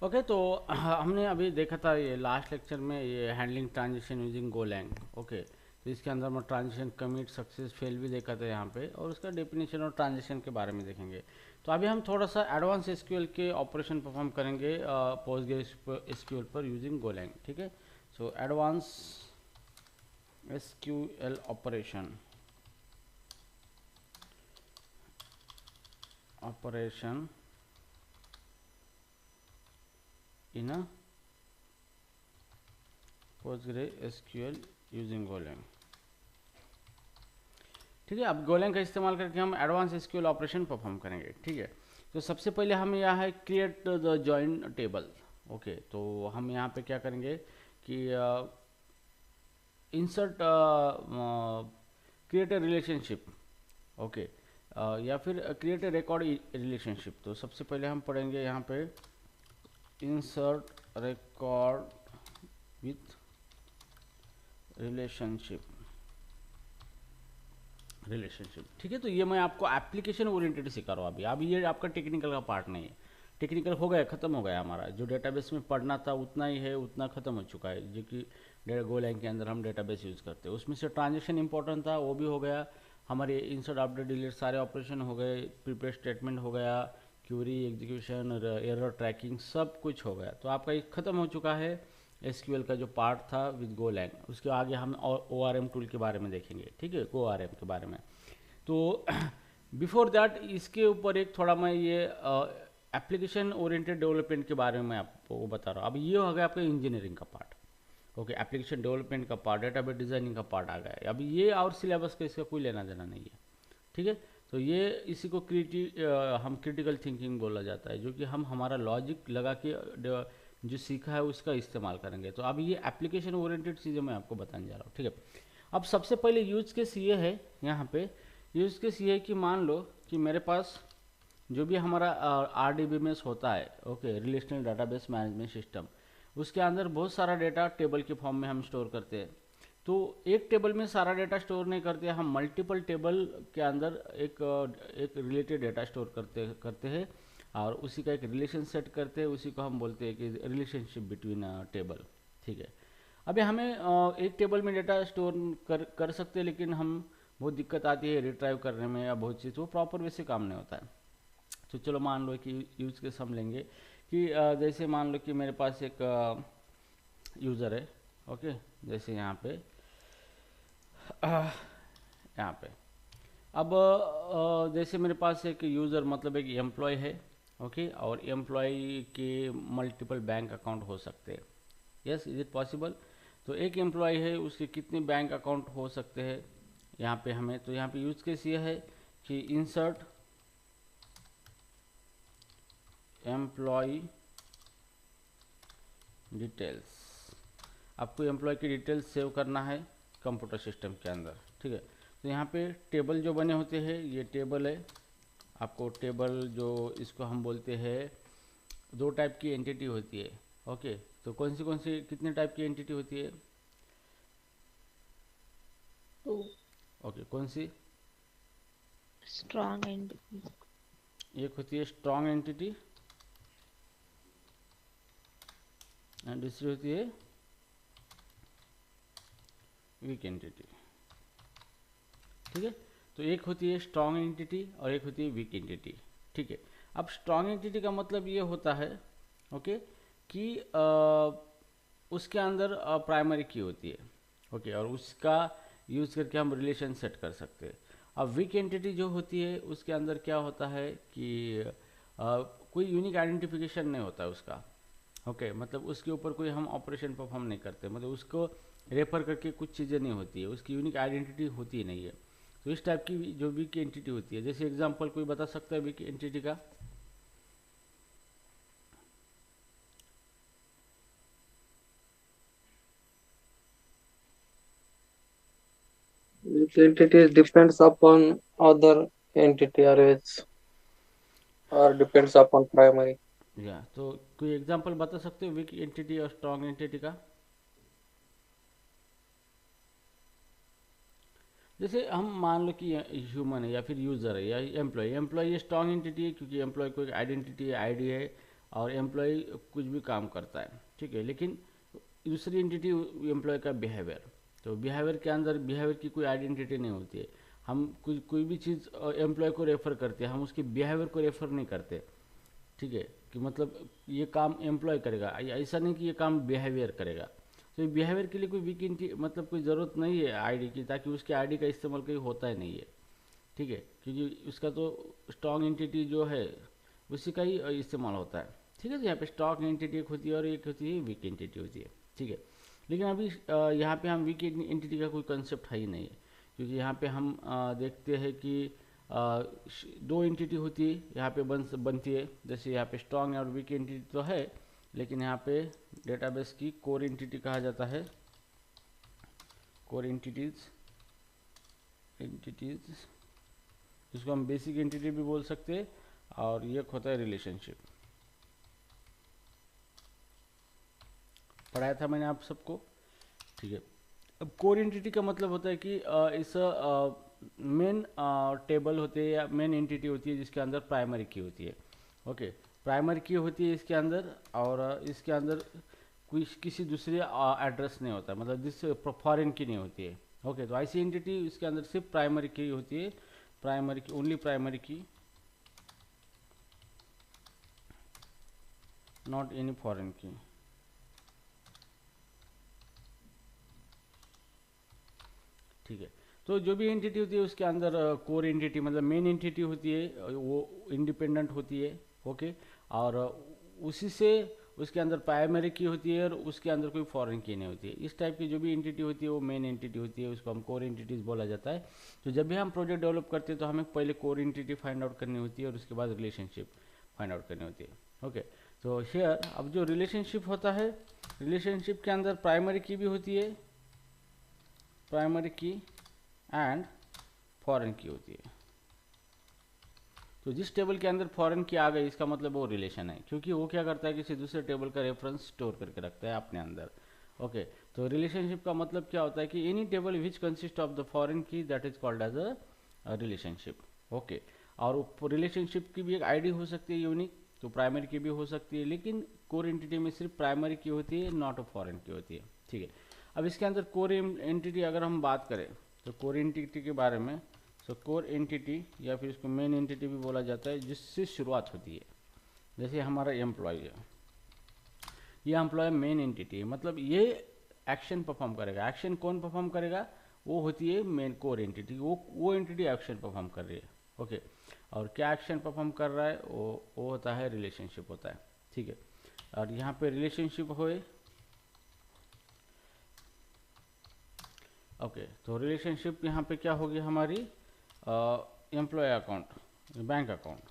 Okay तो हमने अभी देखा था ये लास्ट लेक्चर में ये handling transition using Golang. Okay तो इसके अंदर हम ट्रांजिशन कमिट सक्सेस फेल भी देखा था यहाँ पे, और उसका डेफिनेशन और ट्रांजिशन के बारे में देखेंगे। तो अभी हम थोड़ा सा एडवांस एसक्यूएल के ऑपरेशन परफॉर्म करेंगे पोस्टग्रेसक्यूएल पर यूजिंग गोलैंग। ठीक है, so advance SQL operation in a PostgreSQL using Golang. ठीक है, अब गोलैंग का इस्तेमाल करके हम एडवांस एसक्यूएल ऑपरेशन परफॉर्म करेंगे। ठीक है, तो सबसे पहले हम यहाँ है create the join table. Okay तो हम यहाँ पे क्या करेंगे कि insert create a relationship. Okay या फिर क्रिएट ए रिकॉर्ड रिलेशनशिप। तो सबसे पहले हम पढ़ेंगे यहाँ पे इंसर्ट रिकॉर्ड विथ रिलेशनशिप। ठीक है, तो ये मैं आपको एप्लीकेशन ओरिएंटेड सिखा रहा हूँ अभी। अब ये आपका टेक्निकल का पार्ट नहीं है। टेक्निकल हो गया, खत्म हो गया हमारा। जो डेटाबेस में पढ़ना था उतना ही है, उतना खत्म हो चुका है। जो कि गोलैंग के अंदर हम डेटाबेस यूज़ करते हैं, उसमें से ट्रांजेक्शन इंपॉर्टेंट था, वो भी हो गया। हमारे इंसर्ट अपडेट डिलीट सारे ऑपरेशन हो गए, प्रीपेड स्टेटमेंट हो गया, क्यूरी एग्जीक्यूशन, एरर ट्रैकिंग, सब कुछ हो गया। तो आपका ये खत्म हो चुका है एसक्यूएल का जो पार्ट था विद गोलैंग। उसके आगे हम ORM टूल के बारे में देखेंगे। ठीक है, ORM के बारे में। तो बिफोर दैट इसके ऊपर एक थोड़ा मैं ये एप्लीकेशन ओरिएंटेड डेवलपमेंट के बारे में मैं आपको बता रहा हूँ। अब ये हो गया आपका इंजीनियरिंग का पार्ट। ओके, एप्लीकेशन डेवलपमेंट का पार्ट, डेटाबेस डिजाइनिंग का पार्ट आ गया है। अभी ये और सिलेबस का इसका कोई लेना देना नहीं है। ठीक है, तो ये इसी को हम क्रिटिकल थिंकिंग बोला जाता है, जो कि हम हमारा लॉजिक लगा के जो सीखा है उसका इस्तेमाल करेंगे। तो अब ये एप्लीकेशन ओरिएंटेड चीज़ें मैं आपको बताने जा रहा हूँ। ठीक है, अब सबसे पहले यूज केस ये है यहाँ पे। यूज केस ये है कि मान लो कि मेरे पास जो भी हमारा RDBMS होता है, okay, relational database management system, उसके अंदर बहुत सारा डेटा टेबल के फॉर्म में हम स्टोर करते हैं। तो एक टेबल में सारा डेटा स्टोर नहीं करते, हम मल्टीपल टेबल के अंदर एक रिलेटेड डेटा स्टोर करते हैं, और उसी का एक रिलेशन सेट करते हैं। उसी को हम बोलते हैं कि रिलेशनशिप बिटवीन टेबल। ठीक है, अभी हमें एक टेबल में डेटा स्टोर कर सकते हैं, लेकिन हम बहुत दिक्कत आती है रिट्राइव करने में, या बहुत चीज़ वो प्रॉपर वैसे काम नहीं होता है। तो चलो मान लो कि यूज केस हम लेंगे कि जैसे मान लो कि मेरे पास एक यूज़र है। ओके, जैसे यहाँ पे यहाँ पे अब जैसे मेरे पास एक यूज़र मतलब एक एम्प्लॉय है। ओके, और एम्प्लॉय के मल्टीपल बैंक अकाउंट हो सकते हैं। Yes, is it possible? तो एक एम्प्लॉय है, उसके कितने बैंक अकाउंट हो सकते हैं यहाँ पे हमें। तो यहाँ पे यूज केस ये है कि इंसर्ट एम्प्लॉय डिटेल्स। आपको एम्प्लॉय की डिटेल्स सेव करना है कंप्यूटर सिस्टम के अंदर। ठीक है, तो यहाँ पे टेबल जो बने होते हैं, ये टेबल है। आपको टेबल जो इसको हम बोलते हैं, दो टाइप की एंटिटी होती है। ओके, तो कौन सी कितने टाइप की एंटिटी होती है? टू ओके, कौन सी? स्ट्रॉन्ग एंड एक होती है स्ट्रॉन्ग एंटिटी, एंड दूसरी होती है वीक एंटिटी। ठीक है, तो एक होती है स्ट्रॉन्ग एंटिटी और एक होती है वीक एंटिटी। ठीक है, अब स्ट्रॉन्ग एंटिटी का मतलब ये होता है, ओके, कि उसके अंदर प्राइमरी की होती है। ओके, और उसका यूज़ करके हम रिलेशन सेट कर सकते हैं। अब वीक एंटिटी जो होती है, उसके अंदर क्या होता है कि कोई यूनिक आइडेंटिफिकेशन नहीं होता है उसका। ओके, मतलब उसके ऊपर कोई हम ऑपरेशन परफॉर्म नहीं करते, मतलब उसको रेफर करके कुछ चीज़ें नहीं होती है, उसकी यूनिक आइडेंटिटी होती ही नहीं है। तो इस टाइप की जो वीक एंटिटी होती है, जैसे एग्जांपल कोई बता सकता है वीक एंटिटी का? Entity depends upon other entity always or depends upon primary. या तो कोई एग्जांपल बता सकते हो वीक एंटिटी और स्ट्रॉन्ग एंटिटी का? जैसे हम मान लो कि ह्यूमन है, या फिर यूज़र है, या एम्प्लॉय। एम्प्लॉय ये स्ट्रॉन्ग एंटिटी है, क्योंकि एम्प्लॉय को एक आइडेंटिटी है, आईडी है, और एम्प्लॉय कुछ भी काम करता है, ठीक है। लेकिन दूसरी एंटिटी एम्प्लॉय का बिहेवियर, तो बिहेवियर के अंदर बिहेवियर की कोई आइडेंटिटी नहीं होती है। हम कोई भी चीज़ एम्प्लॉय को रेफर करते हैं, हम उसके बिहेवियर को रेफर नहीं करते, ठीक है। कि मतलब ये काम एम्प्लॉय करेगा, ऐसा नहीं कि ये काम बिहेवियर करेगा। तो बिहेवियर के लिए कोई वीक मतलब कोई ज़रूरत नहीं है आईडी की, ताकि उसके आईडी का इस्तेमाल कहीं होता ही नहीं है, ठीक है। क्योंकि उसका तो स्ट्रॉन्ग एंटिटी जो है उसी का ही इस्तेमाल होता है, ठीक है। तो यहाँ पे स्ट्रॉन्ग एंटिटी एक होती है और एक होती है वीक एंटिटी होती है, ठीक है। लेकिन अभी यहाँ पे हम वीक एंटिटी का कोई कंसेप्ट है ही नहीं है, क्योंकि यहाँ पे हम देखते हैं कि दो एंटिटी होती है यहाँ पे बनती है। जैसे यहाँ पे स्ट्रॉन्ग और वीक एंटिटी तो है, लेकिन यहाँ पे डेटाबेस की कोर एंटिटी कहा जाता है, कोर एंटिटीज जिसको हम बेसिक एंटिटी भी बोल सकते हैं, और ये होता है रिलेशनशिप। पढ़ाया था मैंने आप सबको, ठीक है। अब कोर एंटिटी का मतलब होता है कि इस मेन टेबल होते हैं या मेन एंटिटी होती है जिसके अंदर प्राइमरी की होती है, ओके। प्राइमरी की होती है इसके अंदर, और इसके अंदर कोई किसी दूसरे एड्रेस नहीं होता, मतलब जिस फॉरेन की नहीं होती है, ओके। तो ऐसी एंटिटी इसके अंदर सिर्फ प्राइमरी की होती है, प्राइमरी की, ओनली प्राइमरी की, नॉट एनी फॉरेन की, ठीक है। तो जो भी एंटिटी होती है उसके अंदर कोर एंटिटी मतलब मेन एंटिटी होती है, वो इंडिपेंडेंट होती है, ओके। और उसी से उसके अंदर प्राइमरी की होती है और उसके अंदर कोई फॉरेन की नहीं होती है। इस टाइप की जो भी एंटिटी होती है वो मेन एंटिटी होती है, उसको हम कोर एंटिटीज बोला जाता है। तो जब भी हम प्रोजेक्ट डेवलप करते हैं तो हमें पहले कोर एंटिटी फाइंड आउट करनी होती है और उसके बाद रिलेशनशिप फाइंड आउट करनी होती है, ओके। तो हियर अब जो रिलेशनशिप होता है, रिलेशनशिप के अंदर प्राइमरी की भी होती है, प्राइमरी की एंड फॉरेन की होती है। तो जिस टेबल के अंदर फॉरेन की आ गई इसका मतलब वो रिलेशन है, क्योंकि वो क्या करता है किसी दूसरे टेबल का रेफरेंस स्टोर करके रखता है अपने अंदर, ओके। तो रिलेशनशिप का मतलब क्या होता है कि any table which consist of the foreign key that is called as a relationship, okay. और रिलेशनशिप की भी एक आईडी हो सकती है यूनिक, तो प्राइमरी की भी हो सकती है, लेकिन कोर एंटिटी में सिर्फ प्राइमरी की होती है, नॉट अ फॉरेन की होती है, ठीक है। अब इसके अंदर कोर एंटिटी अगर हम बात करें तो कोर एंटिटी के बारे में, सो कोर एंटिटी या फिर इसको मेन एंटिटी भी बोला जाता है, जिससे शुरुआत होती है। जैसे हमारा एम्प्लॉय है, ये एम्प्लॉय मेन एंटिटी है, मतलब ये एक्शन परफॉर्म करेगा। एक्शन कौन परफॉर्म करेगा, वो होती है मेन कोर एंटिटी, वो एंटिटी एक्शन परफॉर्म कर रही है, ओके। और क्या एक्शन परफॉर्म कर रहा है, वो होता है रिलेशनशिप होता है, ठीक है। और यहाँ पे रिलेशनशिप होए, ओके। तो रिलेशनशिप यहाँ पे क्या होगी हमारी, employee account, bank account,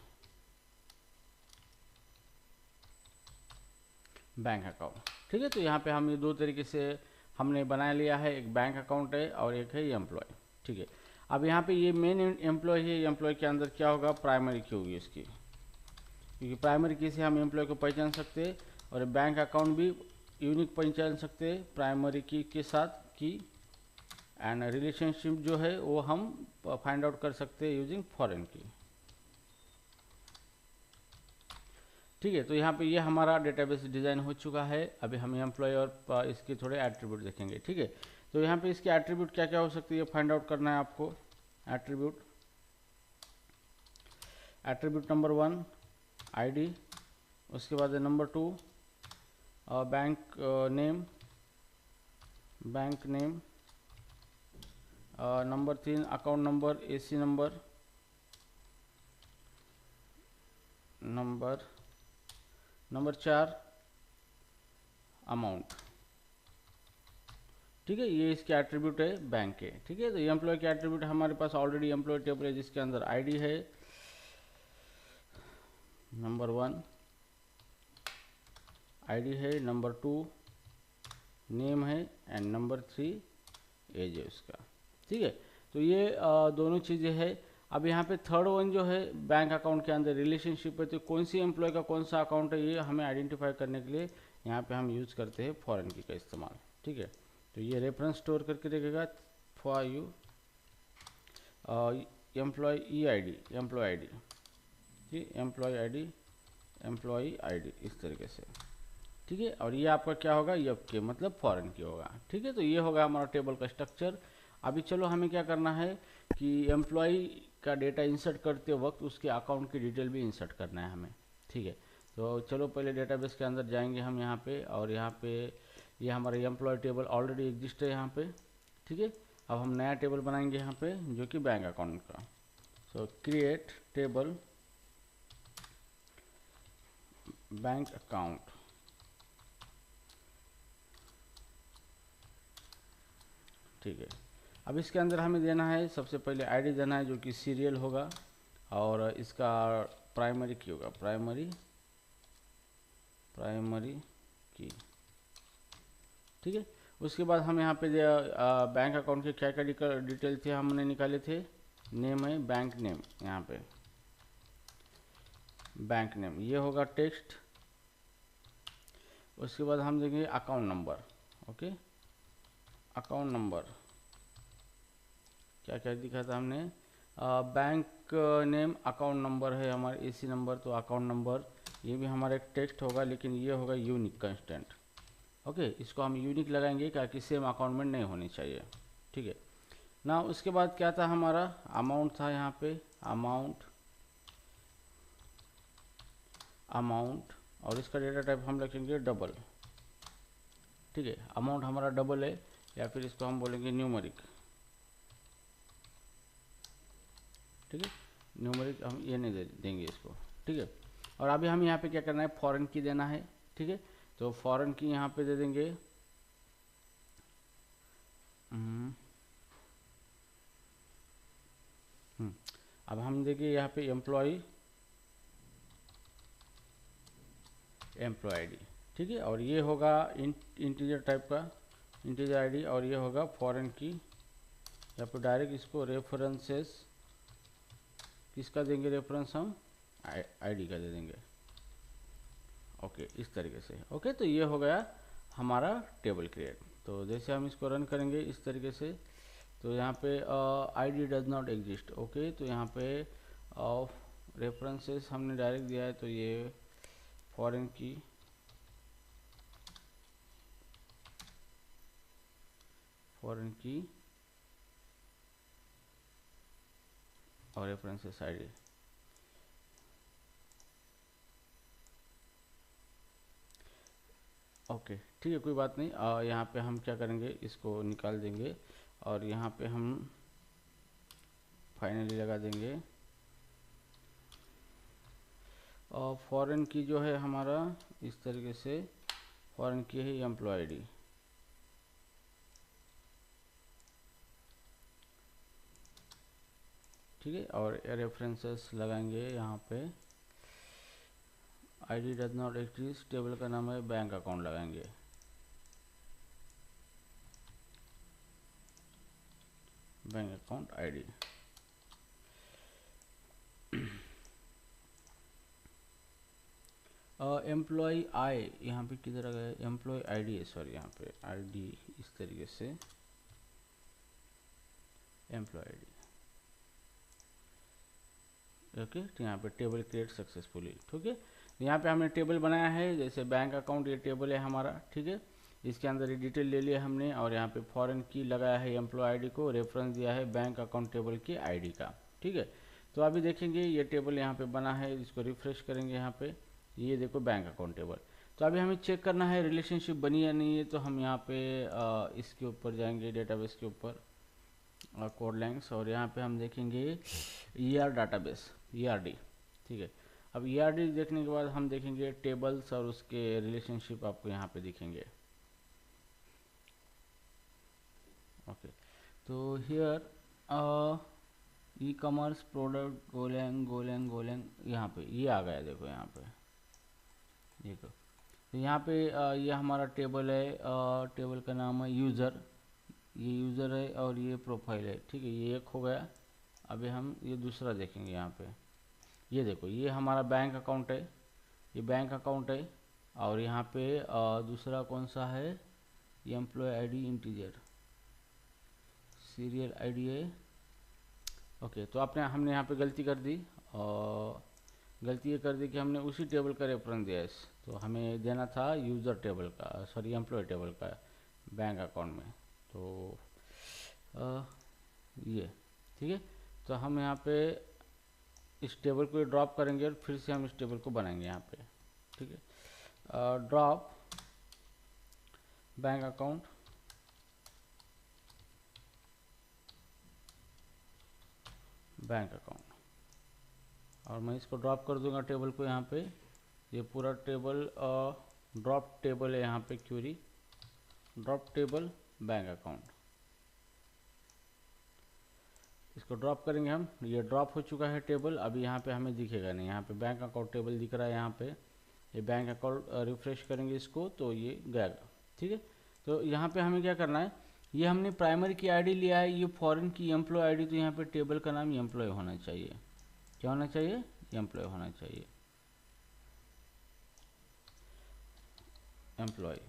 bank account, ठीक है। तो यहाँ पे हम ये दो तरीके से हमने बना लिया है, एक बैंक अकाउंट है और एक है एम्प्लॉय, ठीक है। अब यहाँ पे ये मेन एम्प्लॉय है, एम्प्लॉय के अंदर क्या होगा, प्राइमरी की होगी इसकी, क्योंकि प्राइमरी की से हम एम्प्लॉय को पहचान सकते हैं, और बैंक अकाउंट भी यूनिक पहचान सकते हैं प्राइमरी की के साथ की, एंड रिलेशनशिप जो है वो हम फाइंड आउट कर सकते हैं यूजिंग फॉरेन की, ठीक है। तो यहाँ पे ये हमारा डेटाबेस डिज़ाइन हो चुका है। अभी हम एम्प्लॉय और इसके थोड़े एट्रीब्यूट देखेंगे, ठीक है। तो यहाँ पे इसके एट्रीब्यूट क्या क्या हो सकती है फाइंड आउट करना है आपको। एट्रीब्यूट, एट्रीब्यूट नंबर 1 आईडी, उसके बाद number 2 bank name, bank name, number 3 account number, AC number, number 4 amount, ठीक है। ये इसके एट्रीब्यूट है बैंक के, ठीक है। तो एम्प्लॉय के एट्रीब्यूट हमारे पास ऑलरेडी एम्प्लॉय टेबल है जिसके अंदर आईडी है नंबर 1, आईडी है नंबर 2, नेम है, एंड नंबर 3 एज है उसका, ठीक है। तो ये दोनों चीज़ें हैं। अब यहाँ पे थर्ड वन जो है बैंक अकाउंट के अंदर रिलेशनशिप है, तो कौन सी एम्प्लॉय का कौन सा अकाउंट है ये हमें आइडेंटिफाई करने के लिए यहाँ पे हम यूज़ करते हैं फॉरेन की का इस्तेमाल, ठीक है। तो ये रेफरेंस स्टोर करके रखेगा for you employee E I D, employee I D, जी employee I D employee ID इस तरीके से, ठीक है। और ये आपका क्या होगा, ये आपके मतलब फॉरेन की होगा, ठीक है। तो ये होगा हमारा टेबल का स्ट्रक्चर। अभी चलो हमें क्या करना है कि एम्प्लॉई का डेटा इंसर्ट करते वक्त उसके अकाउंट की डिटेल भी इंसर्ट करना है हमें, ठीक है। तो चलो पहले डेटाबेस के अंदर जाएंगे हम यहाँ पे, और यहाँ पे ये हमारा एम्प्लॉय टेबल ऑलरेडी एग्जिस्ट है यहाँ पे, ठीक है। अब हम नया टेबल बनाएंगे यहाँ पे जो कि बैंक अकाउंट का। सो क्रिएट टेबल बैंक अकाउंट, ठीक है। अब इसके अंदर हमें देना है सबसे पहले आईडी देना है जो कि सीरियल होगा, और इसका प्राइमरी की होगा, प्राइमरी की, ठीक है। उसके बाद हम यहाँ पे बैंक अकाउंट के क्या क्या डिटेल थे हमने निकाले थे, नेम है बैंक नेम, यहाँ पे बैंक नेम ये होगा टेक्स्ट। उसके बाद हम देंगे account number, okay. Account number क्या क्या दिखा था हमने, बैंक नेम अकाउंट नंबर है हमारे एसी नंबर, तो अकाउंट नंबर ये भी हमारा एक टेक्स्ट होगा, लेकिन ये होगा यूनिक कंस्टेंट, ओके। इसको हम यूनिक लगाएंगे ताकि सेम अकाउंट में नहीं होनी चाहिए, ठीक है ना। उसके बाद क्या था हमारा, अमाउंट था यहाँ पे, अमाउंट और इसका डेटा टाइप हम रखेंगे डबल, ठीक है। अमाउंट हमारा डबल है, या फिर इसको हम बोलेंगे न्यूमेरिक, ठीक है। न्यूमेरिक हम ये नहीं देंगे इसको, ठीक है। और अभी हम यहाँ पे क्या करना है, फॉरेन की देना है, ठीक है। तो फॉरेन की यहाँ पे दे देंगे अब हम देखिए यहाँ पे एम्प्लॉय आईडी, ठीक है। और ये होगा इंटीजर टाइप का इंटीजर आईडी, और ये होगा फॉरेन की। यहाँ पे डायरेक्ट इसको रेफरेंसेस किसका देंगे, रेफरेंस हम आईडी का दे देंगे, ओके इस तरीके से, ओके। तो ये हो गया हमारा टेबल क्रिएट। तो जैसे हम इसको रन करेंगे इस तरीके से, तो यहाँ पे ID does not exist, okay. तो यहाँ पे रेफरेंसेस हमने डायरेक्ट दिया है, तो ये फॉरेन की और रेफरेंसेस आईडी, ओके ठीक है, कोई बात नहीं। यहाँ पे हम क्या करेंगे, इसको निकाल देंगे, और यहाँ पे हम फाइनली लगा देंगे। और फॉरेन की जो है हमारा इस तरीके से फॉरेन की है एम्प्लॉय आईडी, ठीक है। और रेफरेंसेस लगाएंगे यहाँ पे, ID does not exist, table का नाम है बैंक अकाउंट लगाएंगे, बैंक अकाउंट आईडी। एम्प्लॉय आई यहाँ पे किधर आ गया, एम्प्लॉय आईडी है, सॉरी यहाँ पे आईडी इस तरीके से एम्प्लॉय आईडी, ओके। तो यहाँ पे टेबल क्रिएट सक्सेसफुली, ठीक है। यहाँ पे हमने टेबल बनाया है, जैसे बैंक अकाउंट ये टेबल है हमारा, ठीक है। इसके अंदर ये डिटेल ले लिया हमने, और यहाँ पे फॉरेन की लगाया है एम्प्लॉय आईडी को, रेफरेंस दिया है बैंक अकाउंट टेबल की आईडी का, ठीक है। तो अभी देखेंगे ये टेबल यहाँ पे बना है, इसको रिफ्रेश करेंगे यहाँ पे, ये देखो बैंक अकाउंट टेबल। तो अभी हमें चेक करना है रिलेशनशिप बनी या नहीं है, तो हम यहाँ पे इसके ऊपर जाएंगे, डेटाबेस के ऊपर कोड लैंग्स, और यहाँ पे हम देखेंगे ER डाटाबेस ERD, ठीक है। अब ERD देखने के बाद हम देखेंगे टेबल्स और उसके रिलेशनशिप आपको यहाँ पे दिखेंगे, ओके। तो here e commerce product Golang यहाँ पे ये आ गया, देखो यहाँ पे देखो। तो यहाँ पे ये हमारा टेबल है, टेबल का नाम है यूज़र, ये यूज़र है, और ये प्रोफाइल है, ठीक है। ये एक हो गया। अभी हम ये दूसरा देखेंगे यहाँ पे, ये देखो ये हमारा बैंक अकाउंट है, ये बैंक अकाउंट है। और यहाँ पे दूसरा कौन सा है, ये employee ID integer, serial ID है, ओके। तो हमने यहाँ पे गलती कर दी, और गलती ये कर दी कि हमने उसी टेबल का रेफरेंस दिया है, तो हमें देना था यूज़र टेबल का, सॉरी एम्प्लॉय टेबल का बैंक अकाउंट में। तो ये ठीक है, तो हम यहाँ पे इस टेबल को ड्रॉप करेंगे और फिर से हम इस टेबल को बनाएंगे यहाँ पे। ठीक है, drop bank account, bank account, और मैं इसको ड्रॉप कर दूंगा टेबल को यहाँ पे। ये पूरा टेबल ड्रॉप टेबल है यहाँ पे, query drop table bank account, इसको ड्रॉप करेंगे हम। ये ड्रॉप हो चुका है टेबल, अभी यहाँ पे हमें दिखेगा नहीं, यहाँ पे बैंक अकाउंट टेबल दिख रहा है यहाँ पे। ये बैंक अकाउंट रिफ्रेश करेंगे इसको तो ये गया। ठीक है, तो यहाँ पे हमें क्या करना है, ये हमने प्राइमरी की आईडी लिया है, ये फॉरेन की एम्प्लॉय आईडी, तो यहाँ पे टेबल का नाम एम्प्लॉय होना चाहिए। क्या होना चाहिए? एम्प्लॉय होना चाहिए, एम्प्लॉय।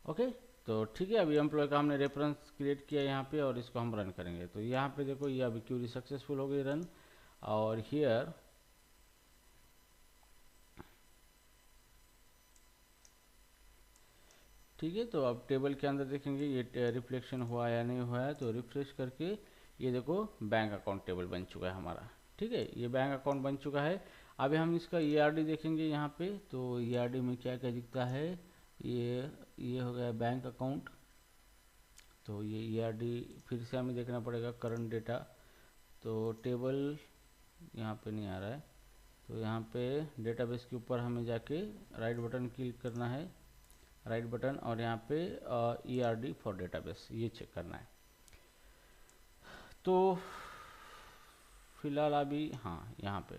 ओके, तो ठीक है, अभी एम्प्लॉय का हमने रेफरेंस क्रिएट किया यहाँ पे, और इसको हम रन करेंगे। तो यहाँ पे देखो ये अभी क्यूरी सक्सेसफुल हो गई रन, और हियर ठीक है, तो अब टेबल के अंदर देखेंगे ये रिफ्लेक्शन हुआ या नहीं हुआ है। तो रिफ्रेश करके ये देखो बैंक अकाउंट टेबल बन चुका है हमारा। ठीक है, ये बैंक अकाउंट बन चुका है। अभी हम इसका ERD देखेंगे यहाँ पे, तो ERD में क्या क्या दिखता है, ये हो गया बैंक अकाउंट। तो ये ERD फिर से हमें देखना पड़ेगा करंट डेटा, तो टेबल यहाँ पे नहीं आ रहा है, तो यहाँ पे डेटाबेस के ऊपर हमें जाके राइट बटन क्लिक करना है, राइट बटन, और यहाँ पे ERD फॉर डेटाबेस ये चेक करना है। तो फिलहाल अभी हाँ यहाँ पे,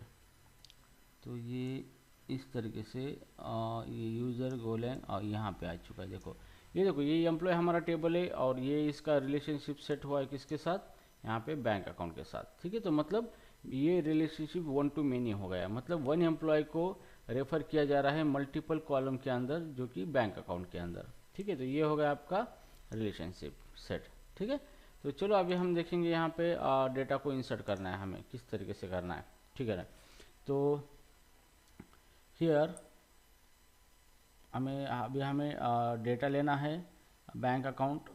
तो ये इस तरीके से ये यूज़र गोलैंग और यहाँ पे आ चुका है। देखो ये, देखो ये एम्प्लॉय हमारा टेबल है, और ये इसका रिलेशनशिप सेट हुआ है किसके साथ, यहाँ पे बैंक अकाउंट के साथ। ठीक है, तो मतलब ये रिलेशनशिप 1 to many हो गया, मतलब वन एम्प्लॉय को रेफर किया जा रहा है मल्टीपल कॉलम के अंदर, जो कि बैंक अकाउंट के अंदर। ठीक है, तो ये हो गया आपका रिलेशनशिप सेट। ठीक है, तो चलो अभी हम देखेंगे यहाँ पे डेटा को इंसर्ट करना है हमें, किस तरीके से करना है। ठीक है ना, तो हियर हमें डेटा लेना है, बैंक अकाउंट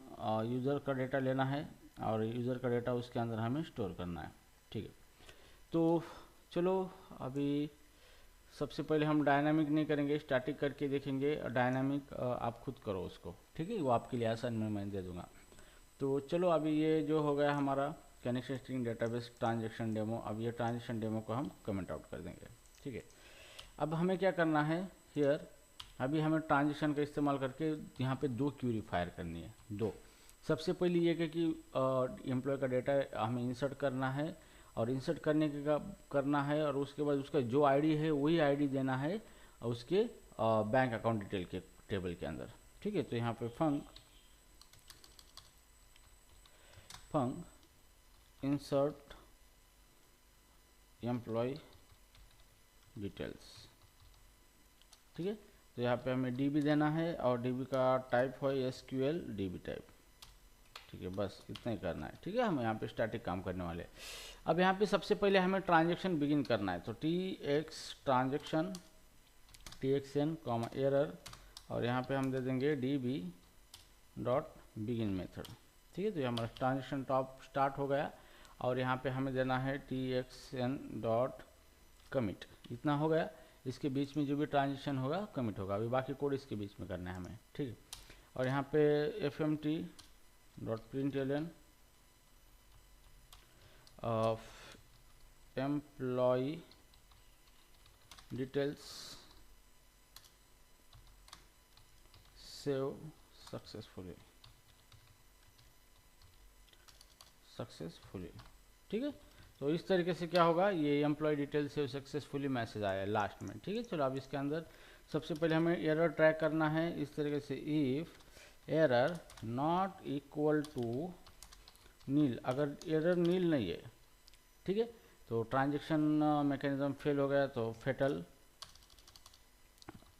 यूज़र का डेटा लेना है, और यूज़र का डेटा उसके अंदर हमें स्टोर करना है। ठीक है, तो चलो अभी सबसे पहले हम डायनामिक नहीं करेंगे, स्टैटिक करके देखेंगे। डायनामिक आप खुद करो उसको, ठीक है, वो आपके लिए आसान में मैं दे दूंगा। तो चलो अभी ये जो हो गया हमारा connection string database transaction demo, अब ये ट्रांजेक्शन डेमो को हम कमेंट आउट कर देंगे। ठीक है, अब हमें क्या करना है, हियर अभी हमें ट्रांजेक्शन का इस्तेमाल करके यहाँ पे 2 क्यूरी फायर करनी है, 2। सबसे पहले ये कि एम्प्लॉय का डेटा हमें इंसर्ट करना है, और इंसर्ट करने के करना है, और उसके बाद उसका जो आईडी है वही आईडी देना है उसके बैंक अकाउंट डिटेल के टेबल के अंदर। ठीक है, तो यहाँ पे फंक इंसर्ट एम्प्लॉय डिटेल्स। ठीक है, तो यहाँ पे हमें DB देना है, और DB का टाइप है SQL DB टाइप। ठीक है, बस इतना ही करना है। ठीक है, हम यहाँ पे स्टैटिक काम करने वाले हैं। अब यहाँ पे सबसे पहले हमें ट्रांजेक्शन बिगिन करना है, तो TX transaction TXN comma error, और यहाँ पे हम दे देंगे DB डॉट बिगिन मेथड। ठीक है, तो ये हमारा ट्रांजेक्शन टॉप स्टार्ट हो गया, और यहाँ पे हमें देना है TXN डॉट कमिट। इतना हो गया, इसके बीच में जो भी ट्रांजेक्शन होगा कमिट होगा, अभी बाकी कोड इसके बीच में करना है हमें। ठीक है, और यहाँ पे FMT dot println of employee details save successfully. ठीक है, तो इस तरीके से क्या होगा, ये employee detail save successfully message आया लास्ट में। ठीक है, चलो अब इसके अंदर सबसे पहले हमें एरर ट्रैक करना है इस तरीके से, if error not equal to nil, अगर एरर नील नहीं है। ठीक है, तो ट्रांजेक्शन मैकेनिज्म फेल हो गया, तो फेटल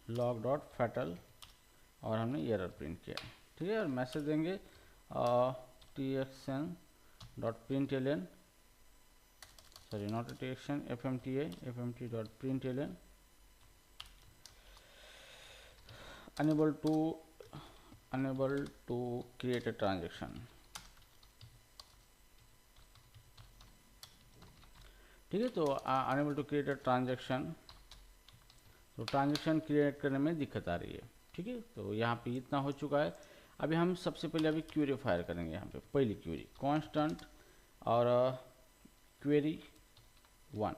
लॉग डॉट फेटल, और हमने एरर प्रिंट किया। ठीक है, और मैसेज देंगे TXN dot println sorry not extension, fmt dot println unable to create a transaction। ठीक है, तो unable to create a transaction, तो ट्रांजेक्शन क्रिएट करने में दिक्कत आ रही है। ठीक है, तो यहाँ पे इतना हो चुका है। अभी हम सबसे पहले अभी क्वेरी फायर करेंगे। यहाँ पे पहली क्वेरी कांस्टेंट और क्वेरी 1।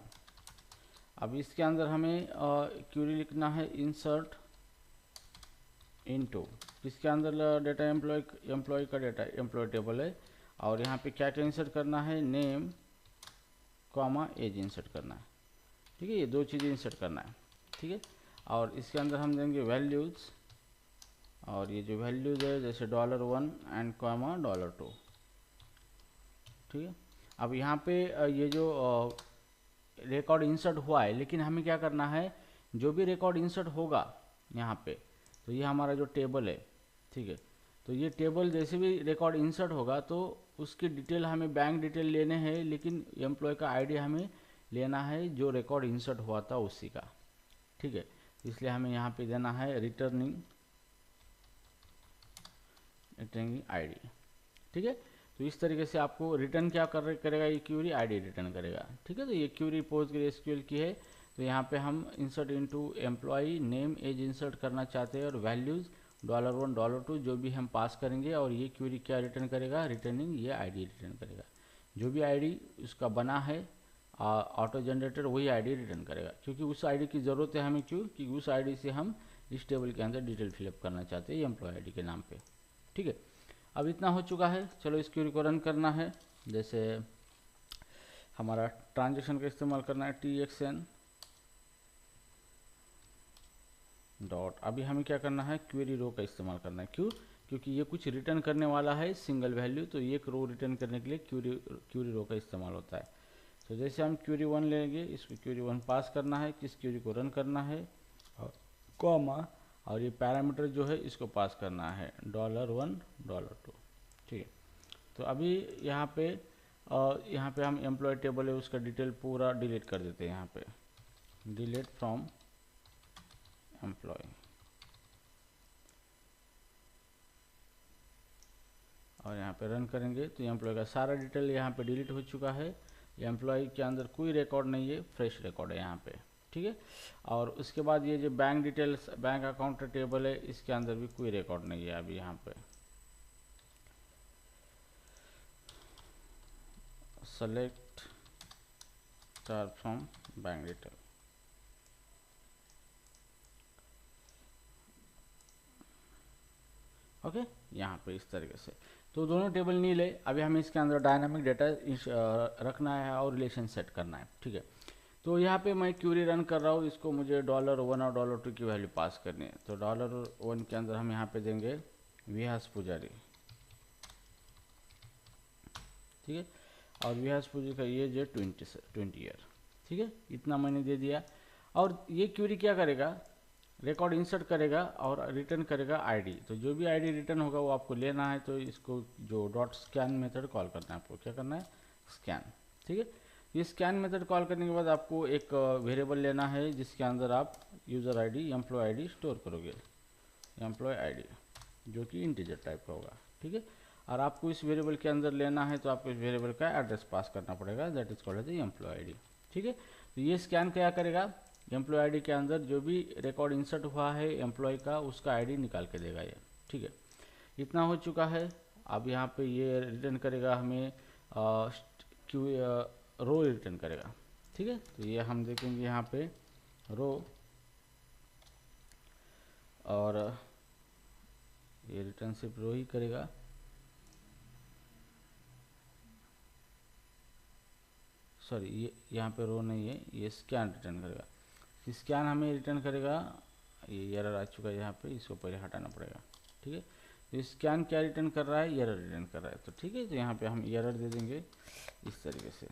अब इसके अंदर हमें क्वेरी लिखना है इंसर्ट इनटू, इसके अंदर डेटा एम्प्लॉय का डेटा एम्प्लॉय टेबल है, और यहाँ पे क्या क्या इंसर्ट करना है, नेम कॉमा एज इंसर्ट करना है। ठीक है, ये दो चीज़ें इंसर्ट करना है। ठीक है, और इसके अंदर हम देंगे वैल्यूज़, और ये जो वैल्यूज़ है जैसे $1 एंड कॉमा $2। ठीक है, अब यहाँ पे ये जो रिकॉर्ड इंसर्ट हुआ है, लेकिन हमें क्या करना है, जो भी रिकॉर्ड इंसर्ट होगा यहाँ पे, तो ये हमारा जो टेबल है, ठीक है, तो ये टेबल जैसे भी रिकॉर्ड इंसर्ट होगा तो उसकी डिटेल हमें बैंक डिटेल लेने हैं, लेकिन एम्प्लॉय का आईडी हमें लेना है जो रिकॉर्ड इंसर्ट हुआ था उसी का। ठीक है, इसलिए हमें यहाँ पे देना है रिटर्निंग आईडी। ठीक है, तो इस तरीके से आपको रिटर्न क्या करेगा, ये क्यूरी आईडी रिटर्न करेगा। ठीक है, तो ये क्यूरी पोस्टग्रेसक्यूएल की है। तो यहाँ पे हम insert into employee name age insert करना चाहते हैं, और वैल्यूज़ $1 $2 जो भी हम पास करेंगे, और ये क्यूरी क्या रिटर्न करेगा, रिटर्निंग ये आईडी रिटर्न करेगा। जो भी आईडी उसका बना है ऑटो जनरेटर, वही आईडी रिटर्न करेगा, क्योंकि उस आईडी की ज़रूरत है हमें। क्यों? क्योंकि उस आईडी से हम इस टेबल के अंदर डिटेल फिलअप करना चाहते हैं एम्प्लॉय आईडी के नाम पे। ठीक है, अब इतना हो चुका है। चलो इस क्वेरी को रन करना है। जैसे हमारा ट्रांजेक्शन का इस्तेमाल करना है txn डॉट, अभी हमें क्या करना है, क्वेरी रो का इस्तेमाल करना है। क्यों? क्योंकि ये कुछ रिटर्न करने वाला है सिंगल वैल्यू, तो एक रो रिटर्न करने के लिए क्वेरी रो का इस्तेमाल होता है। तो जैसे हम क्वेरी 1 लेंगे, इसको क्वेरी 1 पास करना है, किस क्वेरी को रन करना है, कॉमा, और ये पैरामीटर जो है इसको पास करना है $1 $2। ठीक है, तो अभी यहाँ पे हम एम्प्लॉय टेबल है उसका डिटेल पूरा डिलीट कर देते हैं। यहाँ पे डिलीट फ्रॉम एम्प्लॉय, और यहाँ पे रन करेंगे तो एम्प्लॉय का सारा डिटेल यहाँ पे डिलीट हो चुका है। एम्प्लॉय के अंदर कोई रिकॉर्ड नहीं है, फ्रेश रिकॉर्ड है यहाँ पे। ठीक है, और उसके बाद ये जो bank details bank account table है, इसके अंदर भी कोई रिकॉर्ड नहीं है अभी यहाँ पे। Select star from bank detail, okay, यहाँ पे इस तरीके से। तो दोनों टेबल नील है। अभी हमें इसके अंदर डायनामिक डेटा रखना है और रिलेशन सेट करना है। ठीक है, तो यहाँ पे मैं क्यूरी रन कर रहा हूँ, इसको मुझे $1 और $2 की वैल्यू पास करनी है। तो $1 के अंदर हम यहाँ पे देंगे विहास पुजारी। ठीक है, और विहास पुजारी का एज है 20 ईयर। ठीक है, इतना मैंने दे दिया। और ये क्यूरी क्या करेगा, रिकॉर्ड इंसर्ट करेगा और रिटर्न करेगा आईडी। तो जो भी आईडी रिटर्न होगा वो आपको लेना है। तो इसको जो डॉट स्कैन मेथड कॉल करना है, आपको क्या करना है, स्कैन। ठीक है, ये स्कैन मेथड कॉल करने के बाद आपको एक वेरिएबल लेना है जिसके अंदर आप user ID employee ID store करोगे, एम्प्लॉय आईडी, जो कि इंटीजर टाइप का होगा। ठीक है, और आपको इस वेरिएबल के अंदर लेना है तो आपको इस वेरिएबल का एड्रेस पास करना पड़ेगा, that is called as employee ID. ठीक है, तो ये स्कैन क्या करेगा, एम्प्लॉय आईडी के अंदर जो भी रिकॉर्ड इंसर्ट हुआ है एम्प्लॉय का, उसका आईडी निकाल के देगा ये। ठीक है, इतना हो चुका है। अब यहाँ पे ये रिटर्न करेगा हमें रो रिटर्न करेगा। ठीक है, तो ये हम देखेंगे यहाँ पे रो, और ये रिटर्न सिर्फ रो ही करेगा। सॉरी, ये यहाँ पे रो नहीं है, ये स्कैन रिटर्न करेगा। स्कैन हमें रिटर्न करेगा, ये एरर आ चुका है यहाँ पे, इसको पहले हटाना पड़ेगा। ठीक है, तो स्कैन क्या रिटर्न कर रहा है, एरर रिटर्न कर रहा है। तो ठीक है, तो यहाँ पे हम एरर दे देंगे इस तरीके से।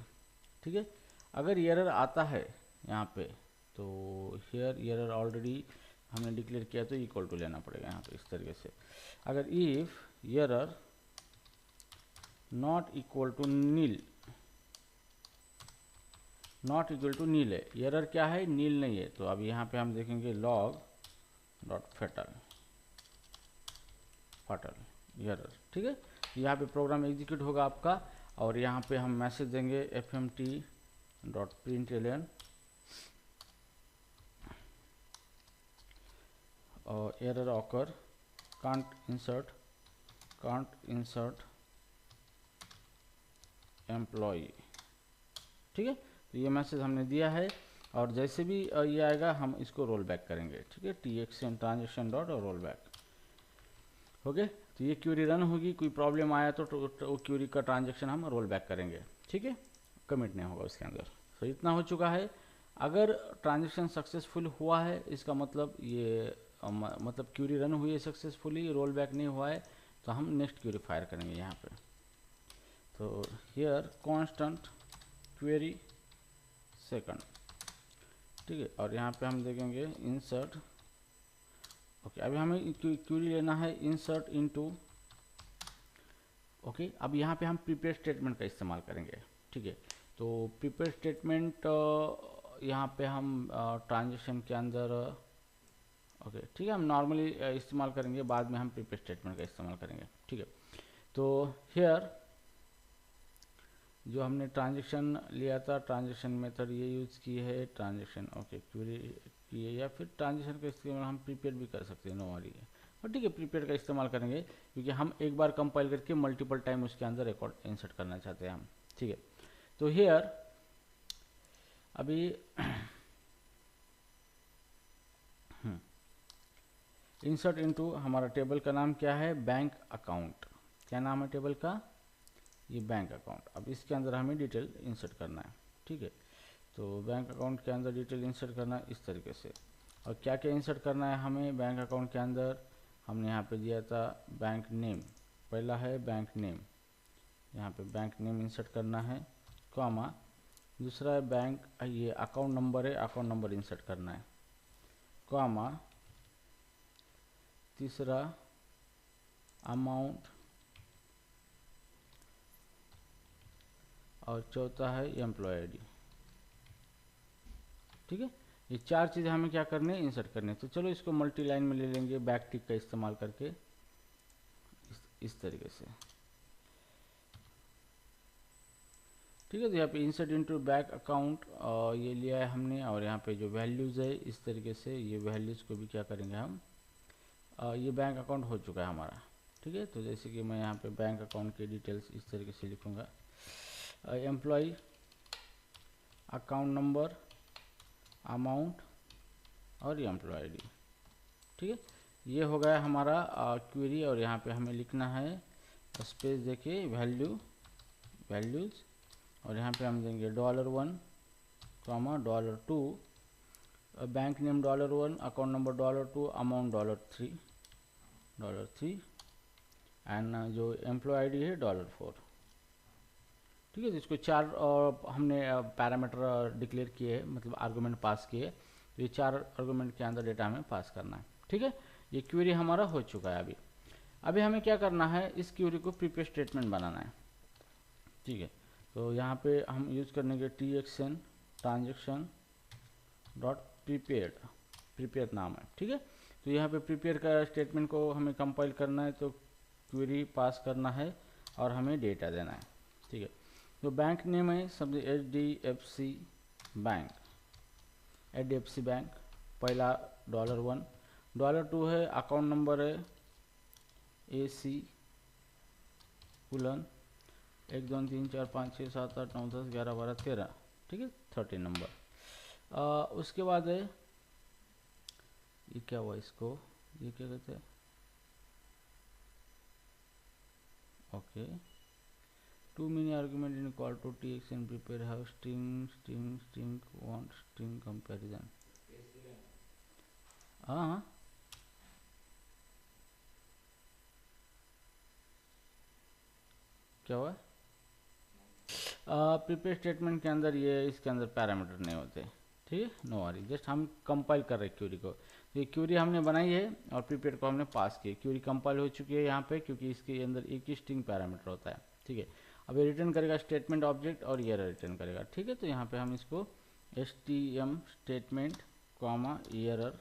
ठीक है, अगर एरर आता है यहाँ पे, तो हियर एरर ऑलरेडी हमने डिक्लेयर किया, तो इक्वल टू लेना पड़ेगा यहाँ पे इस तरीके से। अगर if error not equal to nil, not equal to nil है, एरर क्या है, नील नहीं है। तो अब यहाँ पे हम देखेंगे log डॉट फटल एरर, ठीक है। यहाँ पे प्रोग्राम एग्जीक्यूट होगा आपका, और यहाँ पे हम मैसेज देंगे fmt डॉट println और error occur can't insert employee, ठीक है। तो ये मैसेज हमने दिया है, और जैसे भी ये आएगा हम इसको रोल बैक करेंगे, ठीक है। txn ट्रांजेक्शन डॉट और रोल बैक, ओके। तो ये क्यूरी रन होगी, कोई प्रॉब्लम आया तो वो क्यूरी का ट्रांजेक्शन हम रोल बैक करेंगे, ठीक है, कमिट नहीं होगा उसके अंदर। तो इतना हो चुका है। अगर ट्रांजेक्शन सक्सेसफुल हुआ है, इसका मतलब ये मतलब क्यूरी रन हुई है सक्सेसफुली, रोल बैक नहीं हुआ है, तो हम नेक्स्ट क्यूरी फायर करेंगे यहाँ पे। तो हियर कांस्टेंट क्वेरी सेकंड, ठीक है। और यहाँ पे हम देखेंगे इंसर्ट, ओके। अभी हमें क्यूरी लेना है इंसर्ट इनटू, ओके। अब यहाँ पे हम प्रीपेयर स्टेटमेंट का इस्तेमाल करेंगे, ठीक है। तो प्रीपेयर स्टेटमेंट यहाँ पे हम ट्रांजेक्शन के अंदर, ओके, ठीक है, हम नॉर्मली इस्तेमाल करेंगे, बाद में हम प्रीपेयर स्टेटमेंट का इस्तेमाल करेंगे, ठीक है। तो हियर जो हमने ट्रांजेक्शन लिया था, ट्रांजेक्शन मेथड ये यूज़ की है, ट्रांजेक्शन, ओके, क्वेरी की है, या फिर ट्रांजेक्शन का इस्तेमाल हम प्रीपेड भी कर सकते हैं, नो वरी है, और ठीक है, प्रीपेड का इस्तेमाल करेंगे क्योंकि हम एक बार कंपाइल करके मल्टीपल टाइम उसके अंदर रिकॉर्ड इंसर्ट करना चाहते हैं हम, ठीक है। तो हियर अभी इंसर्ट इनटू, हमारा टेबल का नाम क्या है, बैंक अकाउंट, क्या नाम है टेबल का, ये बैंक अकाउंट। अब इसके अंदर हमें डिटेल इंसर्ट करना है, ठीक है। तो बैंक अकाउंट के अंदर डिटेल इंसर्ट करना है इस तरीके से। और क्या क्या इंसर्ट करना है हमें बैंक अकाउंट के अंदर, हमने यहाँ पे दिया था बैंक नेम, पहला है बैंक नेम, यहाँ पे बैंक नेम इंसर्ट करना है, कॉमा, दूसरा है बैंक, ये अकाउंट नंबर है, अकाउंट नंबर इंसर्ट करना है, कॉमा, तीसरा अमाउंट, और चौथा है एम्प्लॉय आईडी, ठीक है। ये चार चीज़ें हमें क्या करनी है, इंसर्ट करनी है। तो चलो इसको मल्टी लाइन में ले लेंगे बैक टिक का इस्तेमाल करके, इस तरीके से, ठीक है। तो यहाँ पे इंसर्ट इनटू बैक अकाउंट ये लिया है हमने, और यहाँ पे जो वैल्यूज़ है इस तरीके से, ये वैल्यूज़ को भी क्या करेंगे हम, ये बैंक अकाउंट हो चुका है हमारा, ठीक है। तो जैसे कि मैं यहाँ पे बैंक अकाउंट की डिटेल्स इस तरीके से लिखूँगा, एम्प्लॉय, अकाउंट नंबर, अमाउंट और एम्प्लॉय आईडी, ठीक है। ये हो गया हमारा क्वेरी, और यहाँ पे हमें लिखना है स्पेस देखिए वैल्यूज़, और यहाँ पे हम देंगे $1, comma $2, bank name $1, account number $2, amount $3 and जो एम्प्लॉय आईडी है $4, ठीक है। तो इसको चार हमने पैरामीटर डिक्लेयर किए, मतलब आर्गुमेंट पास किए, तो ये चार आर्गुमेंट के अंदर डेटा हमें पास करना है, ठीक है। ये क्वेरी हमारा हो चुका है। अभी हमें क्या करना है, इस क्वेरी को प्रीपेड स्टेटमेंट बनाना है, ठीक है। तो यहाँ पे हम यूज़ करने के txn ट्रांजेक्शन डॉट प्रीपेड नाम है, ठीक है। तो यहाँ पे प्रीपेड का स्टेटमेंट को हमें कंपाइल करना है, तो क्वेरी पास करना है और हमें डेटा देना है, ठीक है। तो बैंक नेम है सब HDFC बैंक, पहला $1, $2 है, अकाउंट नंबर है AC कुलन 1 2 3 4 5 6 7 8 9 10 11 12 13, ठीक है, 13 नंबर। उसके बाद है ये क्या हुआ, इसको ये क्या कहते हैं, okay, too many argument in equal to txn prepare have string want string comparison, हाँ, क्या हुआ, प्रीपेड स्टेटमेंट के अंदर ये इसके अंदर पैरामीटर नहीं होते, ठीक है, नो वरी, जस्ट हम कंपाइल कर रहे हैं क्वेरी को। तो ये क्वेरी हमने बनाई है और प्रीपेड को हमने पास किया, क्वेरी कंपाइल हो चुकी है यहाँ पे, क्योंकि इसके अंदर एक ही स्ट्रिंग पैरामीटर होता है, ठीक है। अब ये रिटर्न करेगा स्टेटमेंट ऑब्जेक्ट और ईयर रिटर्न करेगा। ठीक है, तो यहाँ पे हम इसको stm स्टेटमेंट कॉमा ईयर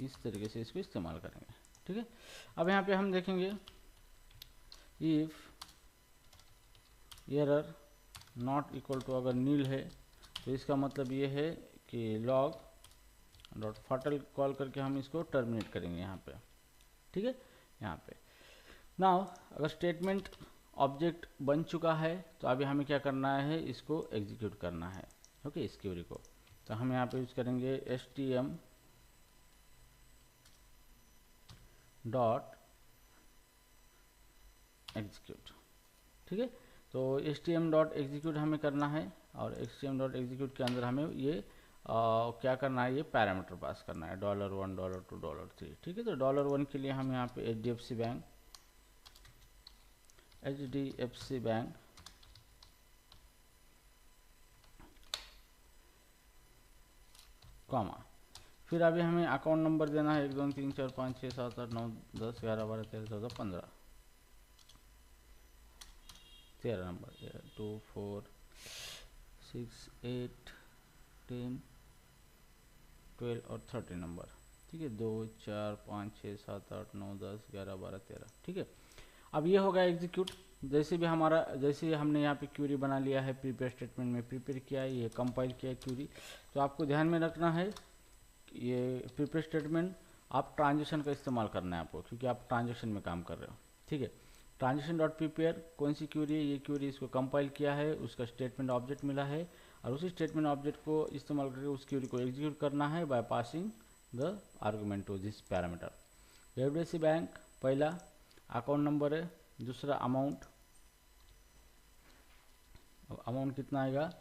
इस तरीके से इसको इस्तेमाल करेंगे। ठीक है, अब यहाँ पे हम देखेंगे if error not equal to, अगर नील है तो इसका मतलब ये है कि लॉग डॉट फाटल कॉल करके हम इसको टर्मिनेट करेंगे यहाँ पे। ठीक है, यहाँ पे नाउ अगर स्टेटमेंट ऑब्जेक्ट बन चुका है तो अभी हमें क्या करना है, इसको एग्जीक्यूट करना है। ओके, इस क्वेरी को तो हम यहाँ पे यूज करेंगे stm डॉट एग्जीक्यूट। ठीक है, तो stm डॉट एग्जीक्यूट हमें करना है और stm डॉट एग्जीक्यूट के अंदर हमें ये क्या करना है, ये पैरामीटर पास करना है $1 $2 $3। ठीक है, तो $1 के लिए हम यहाँ पे HDFC बैंक कॉमा, फिर अभी हमें अकाउंट नंबर देना है 1 2 3 4 5 6 7 8 9 10 11 12 13 14 15 13 नंबर 2 4 6 8 10 12 और 13 नंबर। ठीक है, 2 4 5 6 7 8 9 10 11 12 13। ठीक है, अब ये होगा एग्जीक्यूट। जैसे भी हमारा, जैसे हमने यहाँ पे क्यूरी बना लिया है, प्रीपेयर स्टेटमेंट में प्रीपेयर किया है, ये कंपाइल किया है क्यूरी, तो आपको ध्यान में रखना है ये प्रीपेयर स्टेटमेंट आप ट्रांजेक्शन का इस्तेमाल करना है आपको, क्योंकि आप ट्रांजेक्शन में काम कर रहे हो। ठीक है, ट्रांजेक्शन डॉट प्रीपेयर कौन सी क्यूरी है, ये क्यूरी इसको कंपाइल किया है, उसका स्टेटमेंट ऑब्जेक्ट मिला है और उसी स्टेटमेंट ऑब्जेक्ट को इस्तेमाल करके उस क्यूरी को एग्जीक्यूट करना है by passing the argument to this parameter. HDFC bank पहला अकाउंट नंबर है, दूसरा अमाउंट, अमाउंट कितना आएगा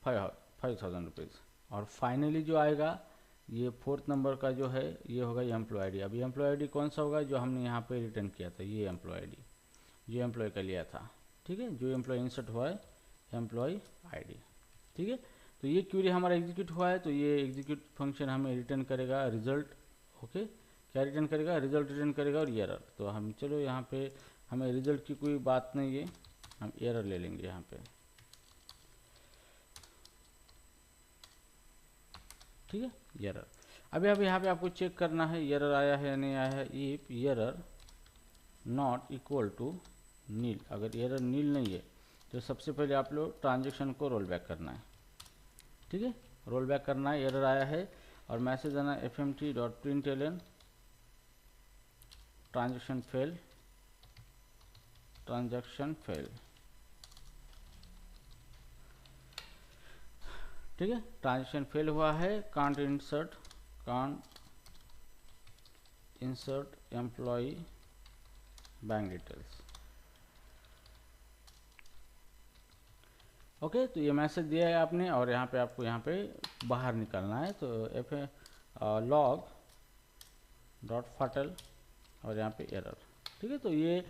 5,000 रुपीज़, और फाइनली जो आएगा ये फोर्थ नंबर का जो है ये होगा एम्प्लॉय आईडी। अब एम्प्लॉय आईडी कौन सा होगा, जो हमने यहाँ पे रिटर्न किया था, ये एम्प्लॉय आईडी जो एम्प्लॉय का लिया था। ठीक है, जो एम्प्लॉय इंसर्ट हुआ है एम्प्लॉय आईडी। ठीक है, तो ये क्यूरी हमारा एग्जीक्यूट हुआ है, तो ये एग्जीक्यूट फंक्शन हमें रिटर्न करेगा रिजल्ट। ओके, क्या रिटर्न करेगा, रिजल्ट रिटर्न करेगा और एरर। तो हम चलो यहाँ पे हमें रिजल्ट की कोई बात नहीं है, हम एरर ले लेंगे यहाँ पे। ठीक है, एरर। अभी यहाँ पे आपको चेक करना है एरर आया है या नहीं आया है। If error not equal to nil, अगर एरर नील नहीं है तो सबसे पहले आप लोग ट्रांजेक्शन को रोल बैक करना है। ठीक है, रोल बैक करना है, एरर आया है और मैसेज आना fmt.println transaction fail, transaction fail. ठीक है, ट्रांजेक्शन फेल हुआ है, can't insert employee bank details. Okay, तो ये मैसेज दिया है आपने और यहाँ पे आपको यहाँ पे बाहर निकलना है, तो लॉग डॉट फाटल और यहाँ पे एरर। ठीक है, तो ये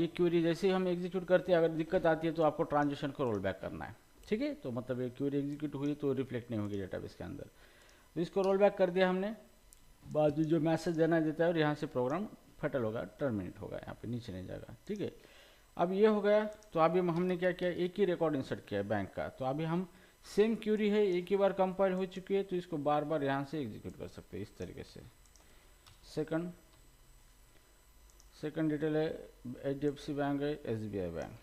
क्यूरी जैसे ही हम एग्जीक्यूट करते हैं, अगर दिक्कत आती है तो आपको ट्रांजेक्शन को रोल बैक करना है। ठीक है, तो मतलब ये क्यूरी एग्जीक्यूट हुई तो रिफ्लेक्ट नहीं होगी डेटाबेस के अंदर, तो इसको रोल बैक कर दिया हमने। बाद में जो मैसेज देना देता है और यहाँ से प्रोग्राम फटल होगा, टर्मिनेट होगा, यहाँ पे नीचे नहीं जाएगा। ठीक है, अब ये हो गया, तो अभी हमने क्या किया, एक ही रिकॉर्ड इंसर्ट किया है बैंक का, तो अभी हम सेम क्यूरी है, एक ही बार कंपाइल हो चुकी है, तो इसको बार बार यहाँ से एग्जीक्यूट कर सकते हैं इस तरीके से। सेकंड डिटेल है HDFC बैंक है, SBI बैंक।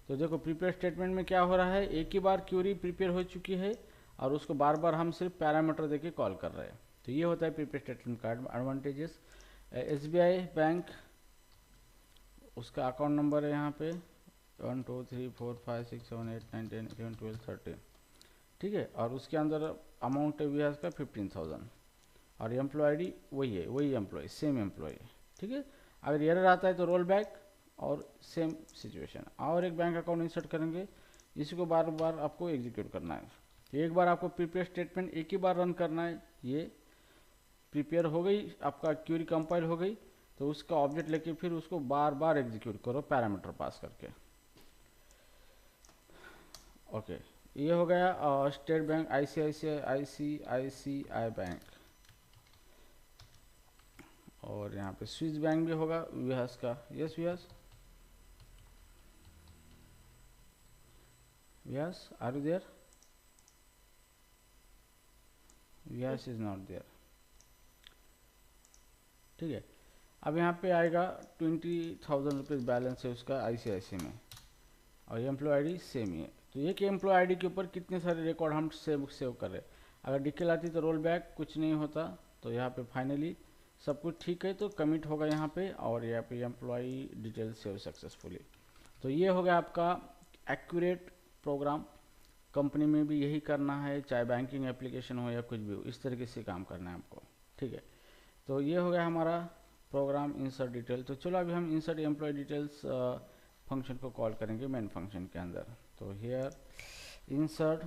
तो देखो प्रीपेयर स्टेटमेंट में क्या हो रहा है, एक ही बार क्यूरी प्रिपेयर हो चुकी है और उसको बार बार हम सिर्फ पैरामीटर देके कॉल कर रहे हैं। तो ये होता है प्रीपेयर स्टेटमेंट का एडवांटेजेस। SBI बैंक, उसका अकाउंट नंबर है यहाँ पे 1 2 3 4 5 6 7 8 9 10 11 12 13। ठीक है, और उसके अंदर अमाउंट है का 15,000 और एम्प्लॉय आईडी वही है, वही एम्प्लॉय, सेम एम्प्लॉय। ठीक है, अगर एरर आता है तो रोल बैक और सेम सिचुएशन, और एक बैंक अकाउंट इंसर्ट करेंगे, इसी को बार बार आपको एग्जीक्यूट करना है। एक बार आपको प्रीपेयर स्टेटमेंट एक ही बार रन करना है, ये प्रिपेयर हो गई, आपका क्यूरी कंपाइल हो गई, तो उसका ऑब्जेक्ट लेके फिर उसको बार बार एग्जीक्यूट करो पैरामीटर पास करके। ओके, ये हो गया स्टेट बैंक, ICICI बैंक, और यहाँ पे स्विस बैंक भी होगा विहास का। Yes Vihas, Yes, are you there? Yes is not there. ठीक है, अब यहाँ पे आएगा 20,000 रुपीज़ बैलेंस है उसका ICICI में, और एम्प्लॉय आईडी सेम ही है। तो एक एम्प्लॉय आईडी के ऊपर कितने सारे रिकॉर्ड हम सेव कर रहे हैं। अगर डिटेल आती तो रोल बैक कुछ नहीं होता। तो यहाँ पे फाइनली सब कुछ ठीक है तो कमिट होगा यहाँ पे, और यहाँ पे एम्प्लॉय डिटेल सेव सक्सेसफुली। तो ये हो गया आपका एक्यूरेट प्रोग्राम। कंपनी में भी यही करना है, चाहे बैंकिंग एप्लीकेशन हो या कुछ भी हो, इस तरीके से काम करना है आपको। ठीक है, तो ये हो गया हमारा प्रोग्राम इंसर्ट डिटेल। तो चलो अभी हम इंसर्ट एम्प्लॉय डिटेल्स फंक्शन को कॉल करेंगे मेन फंक्शन के अंदर। तो हियर इंसर्ट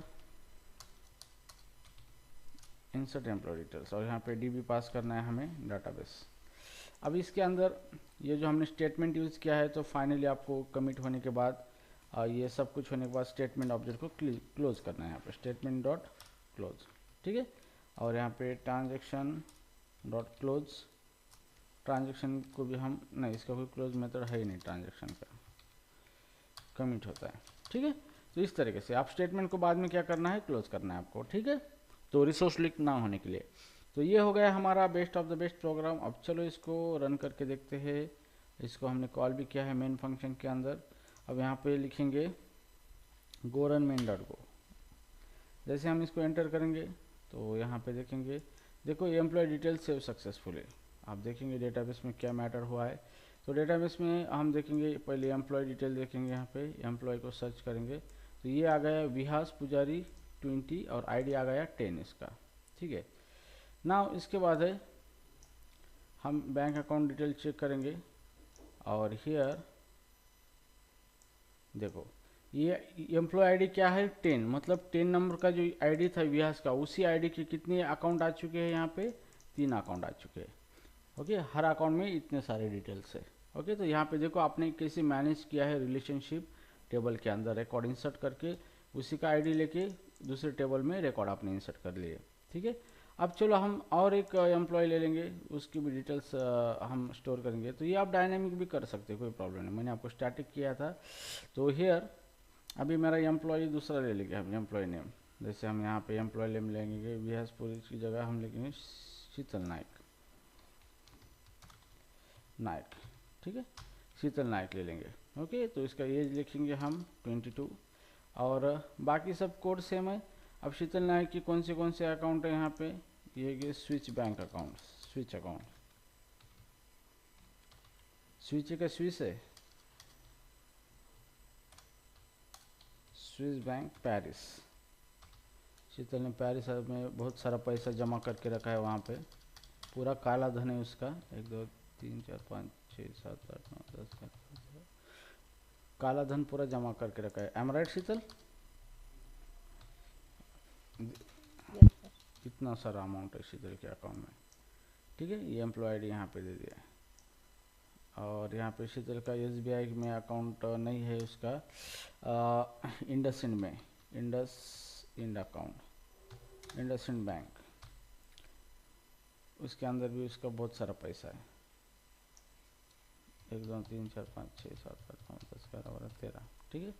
एम्प्लॉय डिटेल्स, और यहाँ पे डीबी पास करना है हमें डाटाबेस। अब इसके अंदर ये जो हमने स्टेटमेंट यूज़ किया है, तो फाइनली आपको कमिट होने के बाद ये सब कुछ होने के बाद स्टेटमेंट ऑब्जेक्ट को क्लोज करना है यहाँ पे, स्टेटमेंट डॉट क्लोज। ठीक है, और यहाँ पे ट्रांजेक्शन डॉट क्लोज, ट्रांजेक्शन को भी हम नहीं, इसका कोई क्लोज मेथड है ही नहीं, ट्रांजेक्शन का कमिट होता है। ठीक है, तो इस तरीके से आप स्टेटमेंट को बाद में क्या करना है, क्लोज करना है आपको। ठीक है, तो रिसोर्स लीक ना होने के लिए। तो ये हो गया हमारा best of the best program. अब चलो इसको रन करके देखते हैं। इसको हमने कॉल भी किया है मेन फंक्शन के अंदर। अब यहाँ पे लिखेंगे गो रन मेन डॉट गो। जैसे हम इसको एंटर करेंगे तो यहाँ पे देखेंगे, देखो एम्प्लॉय डिटेल सेव सक्सेसफुली। आप देखेंगे डेटाबेस में क्या मैटर हुआ है। तो डेटाबेस में हम देखेंगे पहले एम्प्लॉय डिटेल देखेंगे, यहाँ पे एम्प्लॉय को सर्च करेंगे तो ये आ गया विहास पुजारी 20 और आईडी आ गया 10 इसका। ठीक है, नाउ इसके बाद है हम बैंक अकाउंट डिटेल चेक करेंगे, और हियर देखो ये एम्प्लॉय आईडी क्या है 10, मतलब 10 नंबर का जो आईडी था विहास का, उसी आईडी के कितने अकाउंट आ चुके हैं, यहाँ पे 3 अकाउंट आ चुके हैं। ओके, हर अकाउंट में इतने सारे डिटेल्स है। ओके, तो यहाँ पे देखो आपने कैसे मैनेज किया है रिलेशनशिप टेबल के अंदर, रिकॉर्ड इंसर्ट करके उसी का आईडी लेके दूसरे टेबल में रिकॉर्ड आपने इंसर्ट कर लिए। ठीक है, अब चलो हम और एक एम्प्लॉय ले लेंगे, उसकी भी डिटेल्स हम स्टोर करेंगे। तो ये आप डायनामिक भी कर सकते हो, कोई प्रॉब्लम नहीं, मैंने आपको स्टैटिक किया था। तो हियर अभी मेरा एम्प्लॉय दूसरा ले लेंगे हम, एम्प्लॉय नेम। जैसे हम यहाँ पे एम्प्लॉय नेम लेंगे विहासपुरी की जगह हम लिखेंगे शीतल नायक। ठीक है, शीतल नायक ले लेंगे। ओके, तो इसका एज लिखेंगे हम 22, और बाकी सब कोड सेम है। अब शीतल नायक की कौन से अकाउंट है यहाँ पे, ये switch bank account, switch account, switch का स्विच है, स्विस बैंक पेरिस। शीतल ने पेरिस में बहुत सारा पैसा जमा करके रखा है वहाँ पे, पूरा काला धन है उसका। 1 2 3 4 5 6 7 8 9 10 11, काला धन पूरा जमा करके रखा है। एम राइट शीतल? इतना सारा अमाउंट है शीतल के अकाउंट में। ठीक है, ये एम्प्लॉय आईडी यहाँ पे दे दिया है। और यहाँ पे शीतल का SBI में अकाउंट नहीं है उसका, इंडसइंड में, इंड अकाउंट, इंडसइंड बैंक, उसके अंदर भी उसका बहुत सारा पैसा है। 1 2 3 4 5 6 7 8 9 10 11 12 13। ठीक है,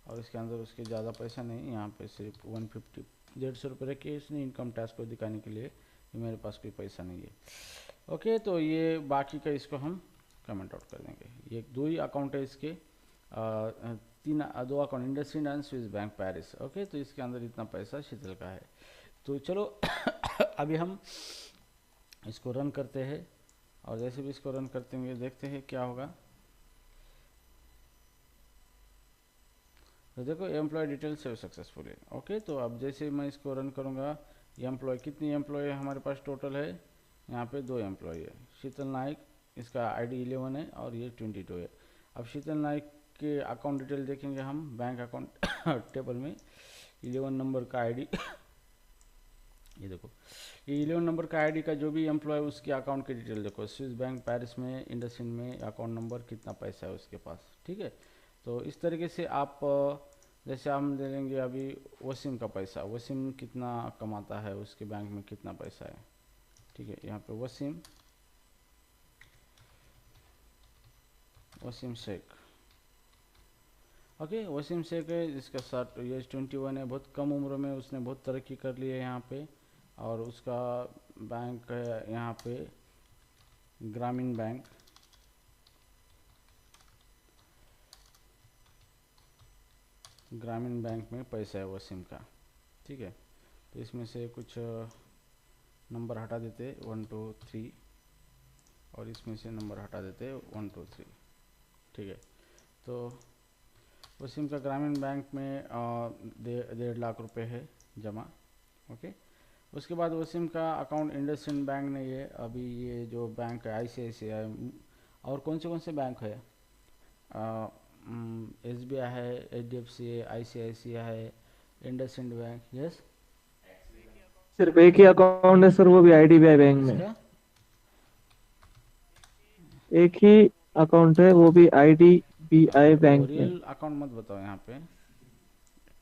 और इसके अंदर उसके ज़्यादा पैसा नहीं, यहाँ पे सिर्फ 150 150 रुपये रखे इसने इनकम टैक्स को दिखाने के लिए, मेरे पास कोई पैसा नहीं है। ओके, तो ये बाकी का इसको हम कमेंट आउट कर देंगे। ये 2 ही अकाउंट है इसके, 2 account, IndusInd and Swiss bank Paris. Okay, तो इसके अंदर इतना पैसा शीतल का है। तो चलो अभी हम इसको रन करते हैं, और जैसे भी इसको रन करते हैं देखते हैं क्या होगा। तो देखो employee detail save successfully. Okay, तो अब जैसे मैं इसको रन करूँगा, एम्प्लॉय कितनी एम्प्लॉय हमारे पास टोटल है, यहाँ पे 2 एम्प्लॉय है। शीतल नाइक, इसका आईडी 11 है और ये 22 है। अब शीतल नाइक के अकाउंट डिटेल देखेंगे हम बैंक अकाउंट टेबल में, 11 नंबर का आईडी ये देखो, ये 11 नंबर का आईडी का जो भी एम्प्लॉय उसके अकाउंट की डिटेल देखो, स्विस बैंक पेरिस में, इंडसइंड में, अकाउंट नंबर कितना पैसा है उसके पास। ठीक है, तो इस तरीके से आप जैसे हम ले लेंगे अभी वसीम का पैसा, वसीम कितना कमाता है, उसके बैंक में कितना पैसा है। ठीक है, यहाँ पे वसीम शेख। ओके, वसीम शेख है जिसका साथ एज 21 है, बहुत कम उम्र में उसने बहुत तरक्की कर ली है यहाँ पे। और उसका बैंक है यहाँ पे ग्रामीण बैंक। ग्रामीण बैंक में पैसा है वसीम का, ठीक है। तो इसमें से कुछ नंबर हटा देते 1 2 3, और इसमें से नंबर हटा देते 1 2 3, ठीक है। तो वसीम का ग्रामीण बैंक में 1.5 लाख रुपए है जमा, ओके। उसके बाद वसीम का अकाउंट इंडसइंड बैंक नहीं है अभी। ये जो बैंक है ICICI, और कौन से बैंक है, SBI है, HDFC है, ICICI है, इंडसइंड बैंक, यस। सिर्फ एक ही अकाउंट है सर, वो भी IDBI बैंक में। इसका एक ही अकाउंट है, वो भी IDBI वो बैंक में। रियल अकाउंट मत बताओ यहाँ पे,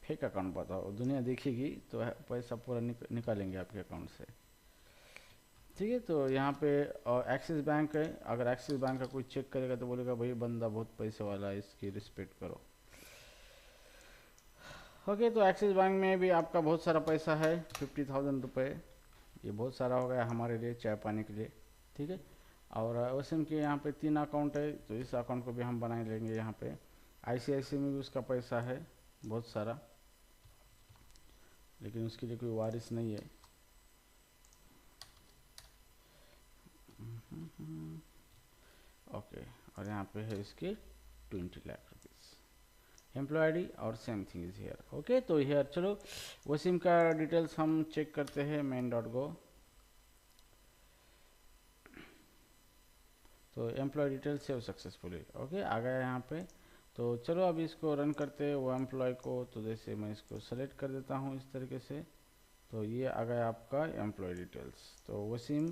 फेक अकाउंट बताओ, दुनिया देखेगी तो पैसा पूरा निकालेंगे आपके अकाउंट से, ठीक है। तो यहाँ पे एक्सिस बैंक है। अगर एक्सिस बैंक का कोई चेक करेगा तो बोलेगा भाई बंदा बहुत पैसे वाला है, इसकी रिस्पेक्ट करो, ओके। तो एक्सिस बैंक में भी आपका बहुत सारा पैसा है, 50,000 रुपये। ये बहुत सारा हो गया हमारे लिए चाय पानी के लिए, ठीक है। और वसीम के यहाँ पे 3 अकाउंट है, तो इस अकाउंट को भी हम बना लेंगे यहाँ पे। ICICI में भी उसका पैसा है बहुत सारा, लेकिन उसके लिए कोई वारिस नहीं है। ओके, और यहाँ पे है इसके 20 लाख रुपीज़ एम्प्लॉय ID, और same thing is here, okay. तो हियर चलो वसीम का डिटेल्स हम चेक करते हैं main.go। तो employee detail save successfully, okay, आ गया यहाँ पे। तो चलो अभी इसको रन करते हैं वो एम्प्लॉय को। तो जैसे मैं इसको सेलेक्ट कर देता हूँ इस तरीके से, तो ये आ गया आपका एम्प्लॉय डिटेल्स। तो वसीम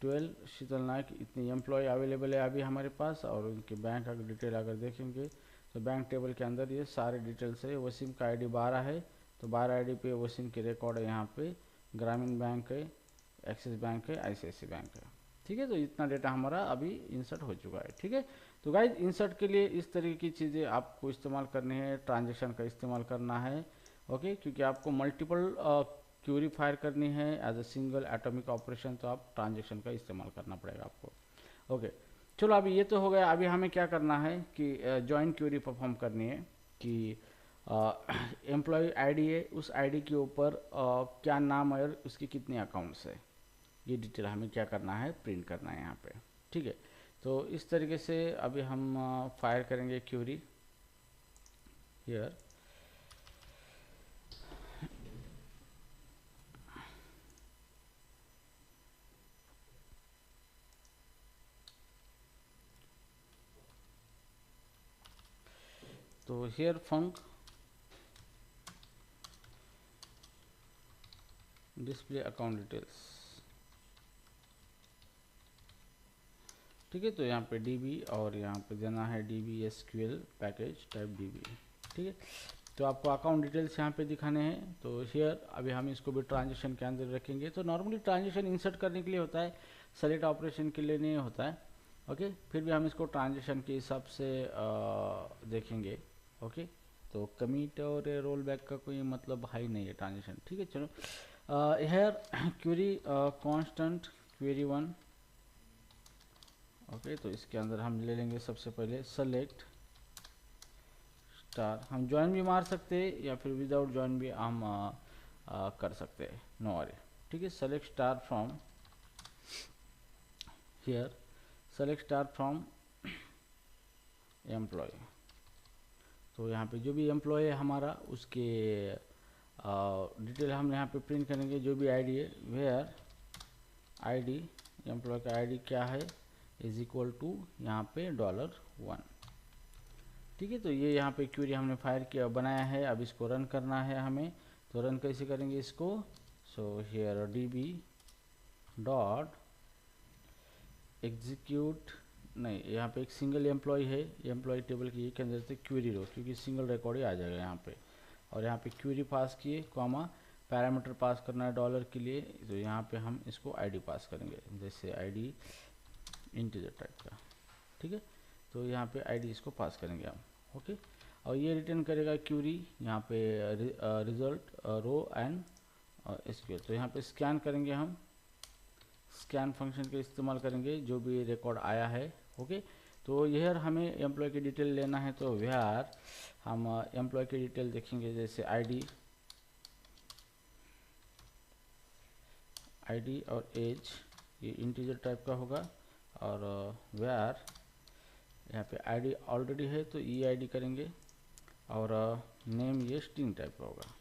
12 शीतल नायक, इतनी एम्प्लॉय अवेलेबल है अभी हमारे पास। और उनके बैंक का डिटेल अगर देखेंगे तो बैंक टेबल के अंदर ये सारे डिटेल्स है। वसीम का ID 12 है, तो 12 ID पे वसीम के रिकॉर्ड है यहाँ पे। ग्रामीण बैंक है, एक्सिस बैंक है, ICICI बैंक है, ठीक है। तो इतना डेटा हमारा अभी इंसर्ट हो चुका है, ठीक है। तो गाइज इंसर्ट के लिए इस तरीके की चीज़ें आपको इस्तेमाल करनी है, ट्रांजेक्शन का इस्तेमाल करना है, ओके। क्योंकि आपको मल्टीपल क्यूरी फायर करनी है as a single atomic operation, तो आप ट्रांजेक्शन का इस्तेमाल करना पड़ेगा आपको, ओके। चलो अभी ये तो हो गया। अभी हमें क्या करना है कि जॉइन क्यूरी परफॉर्म करनी है कि एम्प्लॉय ID है, उस ID के ऊपर क्या नाम है और उसके कितने अकाउंट्स है, ये डिटेल हमें क्या करना है, प्रिंट करना है यहाँ पे, ठीक है। तो इस तरीके से अभी हम फायर करेंगे क्यूरी हियर। तो here funk display account details, ठीक है। तो यहाँ पे DB, और यहाँ पे देना है DB SQL package type DB, ठीक है। तो आपको अकाउंट डिटेल्स यहाँ पे दिखाने हैं। तो हियर अभी हम इसको भी ट्रांजेक्शन के अंदर रखेंगे। तो नॉर्मली ट्रांजेक्शन इंसर्ट करने के लिए होता है, सेलेक्ट ऑपरेशन के लिए नहीं होता है, ओके। फिर भी हम इसको ट्रांजेक्शन के हिसाब से देखेंगे, ओके। तो कमिट और रोल बैक का कोई मतलब है ही नहीं है ट्रांजेक्शन, ठीक है। चलो here query constant query 1, okay. तो इसके अंदर हम ले लेंगे सबसे पहले सेलेक्ट स्टार। हम ज्वाइन भी मार सकते हैं या फिर विदाउट ज्वाइन भी हम कर सकते हैं, नो वरी, ठीक है। Select star from here, select star from employ. तो यहाँ पे जो भी एम्प्लॉय है हमारा, उसके डिटेल हम यहाँ पे प्रिंट करेंगे। जो भी ID है, वेयर ID, एम्प्लॉय का ID क्या है, इज इक्वल टू यहाँ पे $1, ठीक है। तो ये यहाँ पे क्वेरी हमने फायर किया, बनाया है। अब इसको रन करना है हमें। तो रन कैसे करेंगे इसको, so here DB dot execute, नहीं, यहाँ पे एक सिंगल एम्प्लॉय है, एम्प्लॉय टेबल की के अंदर से क्वेरी रो, क्योंकि सिंगल रिकॉर्ड ही आ जाएगा यहाँ पे। और यहाँ पे क्वेरी पास किए, कॉमा पैरामीटर पास करना है डॉलर के लिए। तो यहाँ पे हम इसको ID पास करेंगे, जैसे ID इंटीजर टाइप का, ठीक है। तो यहाँ पे ID इसको पास करेंगे हम, ओके। और ये रिटर्न करेगा क्यूरी यहाँ पे रिजल्ट रो एंड एसक्यूएल। तो यहाँ पे स्कैन करेंगे, हम स्कैन फंक्शन का इस्तेमाल करेंगे जो भी रिकॉर्ड आया है। ओके, तो यह हमें एम्प्लॉय की डिटेल लेना है, तो वेयर हम एम्प्लॉय की डिटेल देखेंगे, जैसे आईडी और एज, ये इंटीजर टाइप का होगा। और वेयर यहाँ पे आईडी ऑलरेडी है तो ईआईडी करेंगे, और नेम ये स्ट्रिंग टाइप का होगा।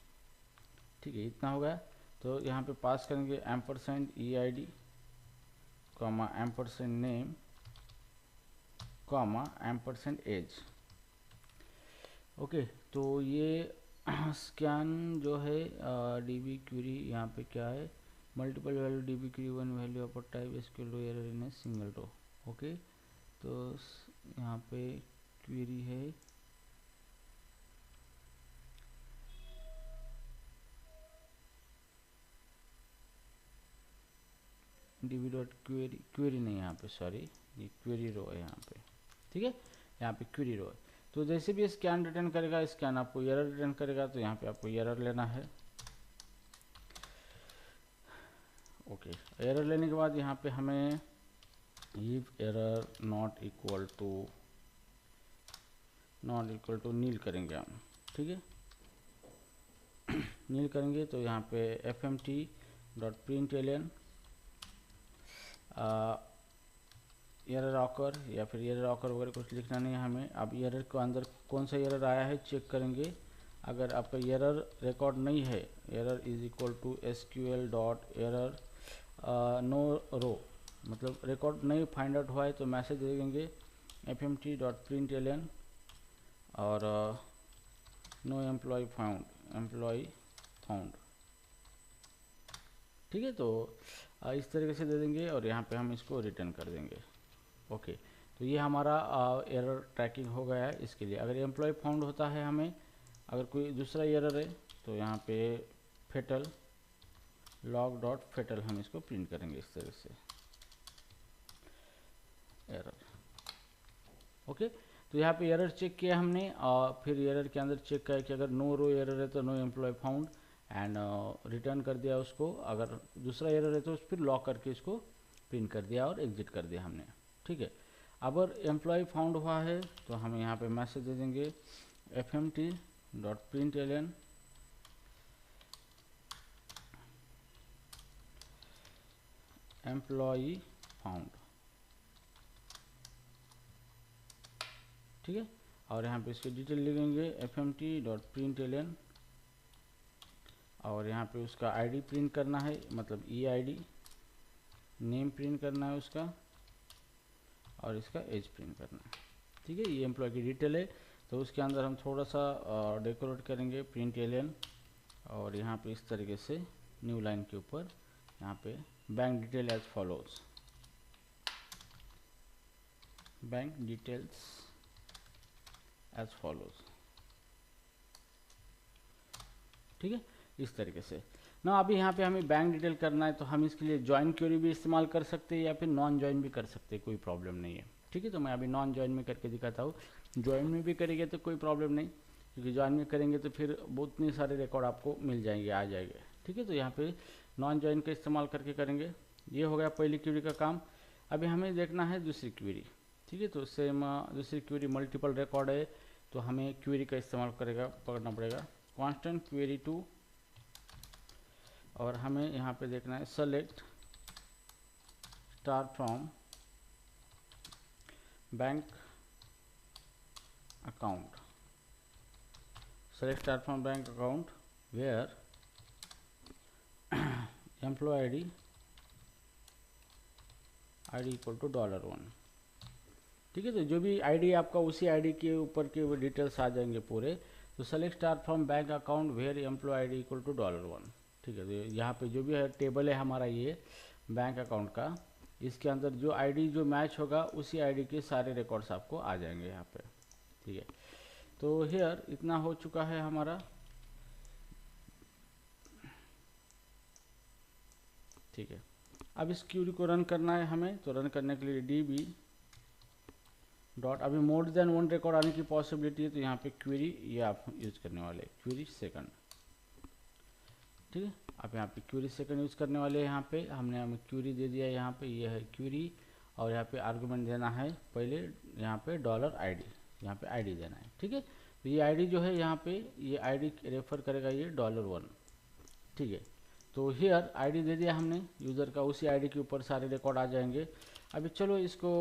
ठीक है, इतना हो गया। तो यहाँ पे पास करेंगे ampersand EID comma ampersand name comma ampersand age. Okay, तो ये स्कैन जो है डीबी क्वेरी, यहाँ पे क्या है, multiple value DB query one value upper type SQL row error in a single row. Okay, तो यहाँ पे क्वेरी है डीबी डॉट क्वेरी, क्वेरी नहीं यहाँ पे, सॉरी, ये क्वेरी रो है यहाँ पे। ठीक है, यहाँ पे क्वेरी रो है। तो जैसे भी स्कैन रिटर्न करेगा, स्कैन आपको एरर रिटर्न करेगा, तो यहाँ पे आपको एरर लेना है। ओके, एरर लेने के बाद यहाँ पे हमें if error not equal to nil करेंगे हम। ठीक है, नील करेंगे तो यहाँ पे fmt.println एरर ऑकर या फिर एरर ऑकर वगैरह कुछ लिखना नहीं है हमें। अब एरर के अंदर कौन सा एरर आया है चेक करेंगे। अगर आपका एरर रिकॉर्ड नहीं है, error is equal to SQL dot error no row, मतलब रिकॉर्ड नहीं फाइंड आउट हुआ है, तो मैसेज दे देंगे fmt.println और नो एम्प्लॉय फाउंड। ठीक है, तो इस तरीके से दे देंगे और यहाँ पे हम इसको रिटर्न कर देंगे। ओके, तो ये हमारा एरर ट्रैकिंग हो गया है। इसके लिए अगर एम्प्लॉय फाउंड होता है हमें, अगर कोई दूसरा एरर है, तो यहाँ पे फेटल लॉग डॉट फेटल हम इसको प्रिंट करेंगे इस तरह से एरर। ओके, तो यहाँ पे एरर चेक किया हमने, और फिर एरर के अंदर चेक किया कि अगर नो रो एरर है तो no employee found and return कर दिया उसको। अगर दूसरा एरर है तो फिर लॉक करके इसको प्रिंट कर दिया और एग्जिट कर दिया हमने। ठीक है, अगर एम्प्लॉय फाउंड हुआ है तो हम यहाँ पे मैसेज दे देंगे fmt.println एम्प्लॉई फाउंड। ठीक है, और यहाँ पे इसकी डिटेल लिखेंगे fmt.println और यहाँ पे उसका आईडी प्रिंट करना है, मतलब ईआईडी, नेम प्रिंट करना है उसका, और इसका एज प्रिंट करना है। ठीक है, ये एम्प्लॉय की डिटेल है। तो उसके अंदर हम थोड़ा सा डेकोरेट करेंगे println, और यहाँ पे इस तरीके से न्यू लाइन के ऊपर यहाँ पे bank detail as follows, bank details as follows. ठीक है, इस तरीके से ना। अभी यहाँ पे हमें बैंक डिटेल करना है, तो हम इसके लिए ज्वाइन क्वेरी भी इस्तेमाल कर सकते हैं या फिर नॉन ज्वाइन भी कर सकते हैं, कोई प्रॉब्लम नहीं है। ठीक है, तो मैं अभी नॉन ज्वाइन में करके दिखाता हूँ। ज्वाइन में भी करेंगे तो कोई प्रॉब्लम नहीं, क्योंकि ज्वाइन में करेंगे तो फिर बहुत नहीं सारे रिकॉर्ड आपको मिल जाएंगे, आ जाएंगे। ठीक है, तो यहाँ पे नॉन ज्वाइन का इस्तेमाल करके करेंगे। ये हो गया पहली क्वेरी का काम। अभी हमें देखना है दूसरी क्वेरी। ठीक है, तो सेम दूसरी क्वेरी मल्टीपल रिकॉर्ड है, तो हमें क्वेरी का इस्तेमाल करना पड़ेगा कांस्टेंट क्वेरी टू, और हमें यहाँ पे देखना है select star from bank account, select star from bank account where employee ID equal to $1। ठीक है, तो जो भी आईडी आपका उसी आईडी के ऊपर के वो डिटेल्स आ जाएंगे पूरे। तो select star from bank account where employee ID equal to $1। ठीक है, तो यहाँ पे जो भी है टेबल है हमारा ये बैंक अकाउंट का, इसके अंदर जो आईडी जो मैच होगा उसी आईडी के सारे रिकॉर्ड्स आपको आ जाएंगे यहाँ पे। ठीक है, तो हियर इतना हो चुका है हमारा। ठीक है, अब इस क्वेरी को रन करना है हमें। तो रन करने के लिए डॉट, अभी मोर देन वन रिकॉर्ड आने की पॉसिबिलिटी है तो यहाँ पे क्वेरी ये आप यूज करने वाले, क्वेरी सेकंड। ठीक है, आप यहाँ पे क्वेरी सेकंड यूज करने वाले हैं। यहाँ पे हमने हमें क्वेरी दे दिया, यहाँ पे ये है क्वेरी, और यहाँ पे आर्गुमेंट देना है पहले, यहाँ पे $id, यहाँ पे आईडी देना है। ठीक है, तो ये आईडी जो है यहाँ पे, ये आईडी रेफर करेगा ये $1। ठीक है, तो हियर आईडी दे दिया हमने यूज़र का, उसी आईडी के ऊपर सारे रिकॉर्ड आ जाएंगे। अभी चलो इसको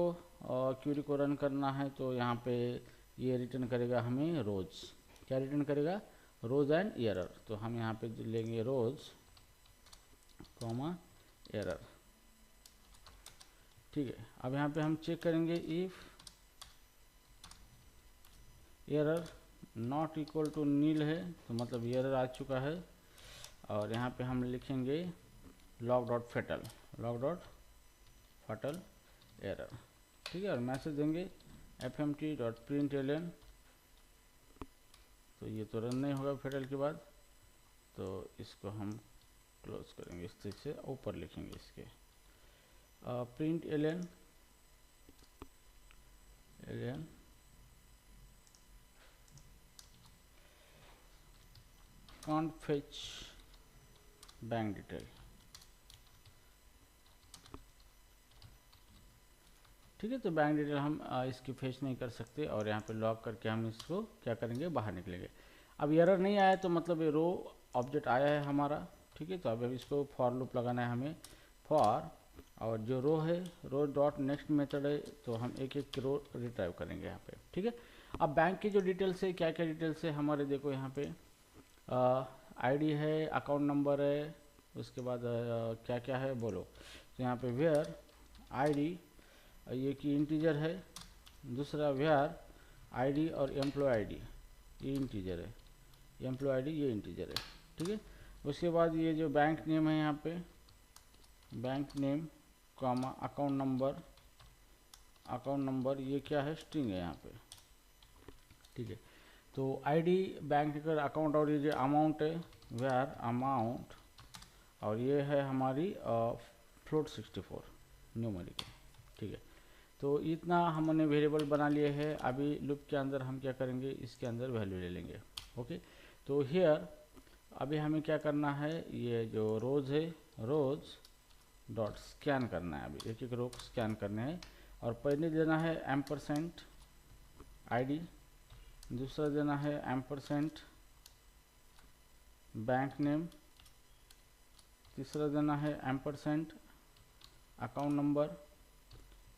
क्वेरी को रन करना है, तो यहाँ पे ये रिटर्न करेगा हमें रोज़। क्या रिटर्न करेगा? रोज़ एंड एरर। तो हम यहाँ पे लेंगे रोज़ कॉमा एरर। ठीक है, अब यहाँ पे हम चेक करेंगे if error not equal to nil है, तो मतलब एरर आ चुका है। और यहाँ पे हम लिखेंगे log dot fatal, log dot fatal error. ठीक है, और मैसेज देंगे fmt.println। तो ये तो रन नहीं होगा फेटल के बाद, तो इसको हम क्लोज करेंगे, इस तरह से ऊपर लिखेंगे इसके println can't fetch bank detail. ठीक है, तो बैंक डिटेल हम इसकी फेच नहीं कर सकते, और यहाँ पे लॉक करके हम इसको क्या करेंगे, बाहर निकलेंगे। अब एरर नहीं आया तो मतलब ये रो ऑब्जेक्ट आया है हमारा। ठीक है, तो अब इसको फॉर लूप लगाना है हमें, फॉर, और जो रो है रो डॉट नेक्स्ट मेथड है, तो हम एक एक रो रिट्राइव करेंगे यहाँ पे। ठीक है, अब बैंक की जो डिटेल्स है, क्या क्या डिटेल्स है हमारे, देखो यहाँ पे आईडी है, अकाउंट नंबर है, उसके बाद क्या क्या है बोलो। तो यहाँ पे वेयर आईडी, ये की इंटीजर है, दूसरा वेयर आईडी और एम्प्लॉय आईडी, ये इंटीजर है, एम्प्लॉय आईडी ये इंटीजर है। ठीक है, उसके बाद ये जो बैंक नेम है, यहाँ पे bank name comma account number ये क्या है, स्ट्रिंग है यहाँ पे। ठीक है, तो आईडी बैंक का अकाउंट, और ये जो अमाउंट है वेयर अमाउंट, और ये है हमारी फ्लोट 64 न्यूमेरिक। ठीक है, तो इतना हमने वेरिएबल बना लिए है। अभी लूप के अंदर हम क्या करेंगे, इसके अंदर वैल्यू ले लेंगे। ओके, तो हियर अभी हमें क्या करना है, ये जो रोज़ है रोज़ डॉट स्कैन करना है, अभी एक एक रो स्कैन करने हैं। और पहले देना है एम्परसेंट आईडी, दूसरा देना है एम्परसेंट बैंक नेम, तीसरा देना है एम्परसेंट अकाउंट नंबर,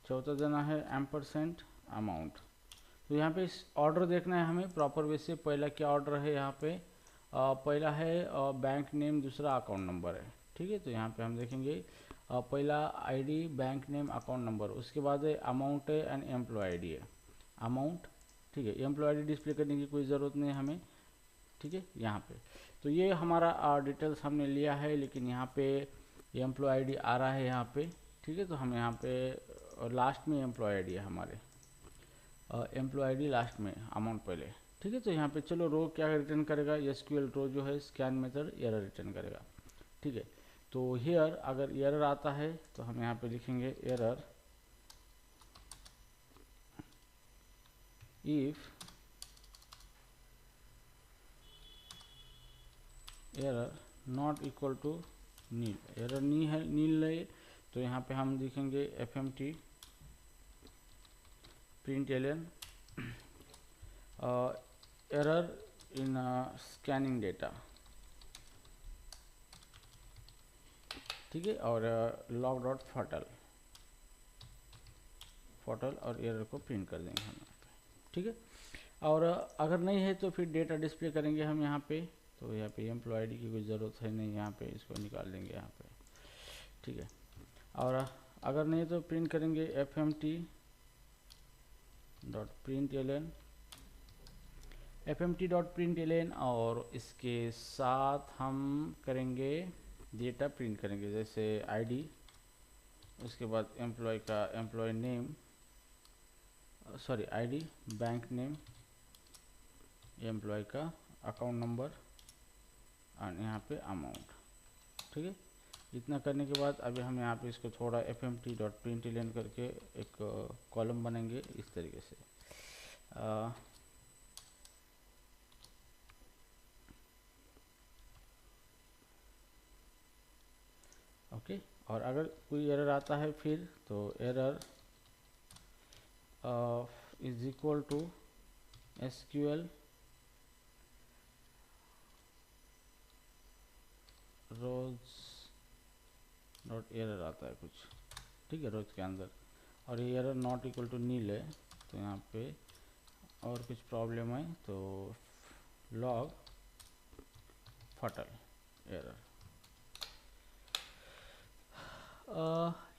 चौथा देना है एम्परसेंट अमाउंट। तो यहाँ पे इस ऑर्डर देखना है हमें प्रॉपर वे से। पहला क्या ऑर्डर है यहाँ पे, पहला है बैंक नेम, दूसरा अकाउंट नंबर है। ठीक है, तो यहाँ पे हम देखेंगे पहला ID bank name account number, उसके बाद है अमाउंट है एंड एम्प्लॉय आईडी है, अमाउंट। ठीक है, एम्प्लॉय आईडी डिस्प्ले करने की कोई ज़रूरत नहीं है हमें। ठीक है, यहाँ पे तो ये हमारा डिटेल्स हमने लिया है, लेकिन यहाँ पे एम्प्लॉय आईडी आ रहा है यहाँ पे। ठीक है, तो हम यहाँ पे लास्ट में एम्प्लॉय आईडी है हमारे, एम्प्लॉय आईडी लास्ट में, अमाउंट पहले। ठीक है, तो यहाँ पे चलो रो क्या रिटर्न करेगा, एसक्यूएल रो जो है स्कैन मेथड एरर रिटर्न करेगा। ठीक है, तो हियर अगर एरर आता है तो हम यहाँ पे लिखेंगे error if error not equal to nil, error nil है, तो यहाँ पे हम लिखेंगे fmt println error in scanning data. ठीक है, और लॉग डॉट फटल और एरर को प्रिंट कर देंगे हम यहाँ पे। ठीक है, और अगर नहीं है तो फिर डेटा डिस्प्ले करेंगे हम यहाँ पे। तो यहाँ पे एम्प्लॉय आईडी की कोई ज़रूरत है नहीं, यहाँ पे इसको निकाल देंगे यहाँ पे। ठीक है, और अगर नहीं तो प्रिंट करेंगे fmt.println, और इसके साथ हम करेंगे डेटा प्रिंट करेंगे, जैसे आईडी, उसके बाद एम्प्लॉय का employee name, sorry ID, bank name, employee का अकाउंट नंबर, और यहाँ पे अमाउंट। ठीक है, इतना करने के बाद अभी हम यहाँ पे इसको थोड़ा fmt.println करके एक कॉलम बनेंगे इस तरीके से। ओके, और अगर कोई एरर आता है फिर तो error is equal to SQL rows dot error आता है कुछ, ठीक है, रोज के अंदर, और ये error not equal to nil है। तो यहाँ पे और कुछ प्रॉब्लम है तो लॉग फटल error.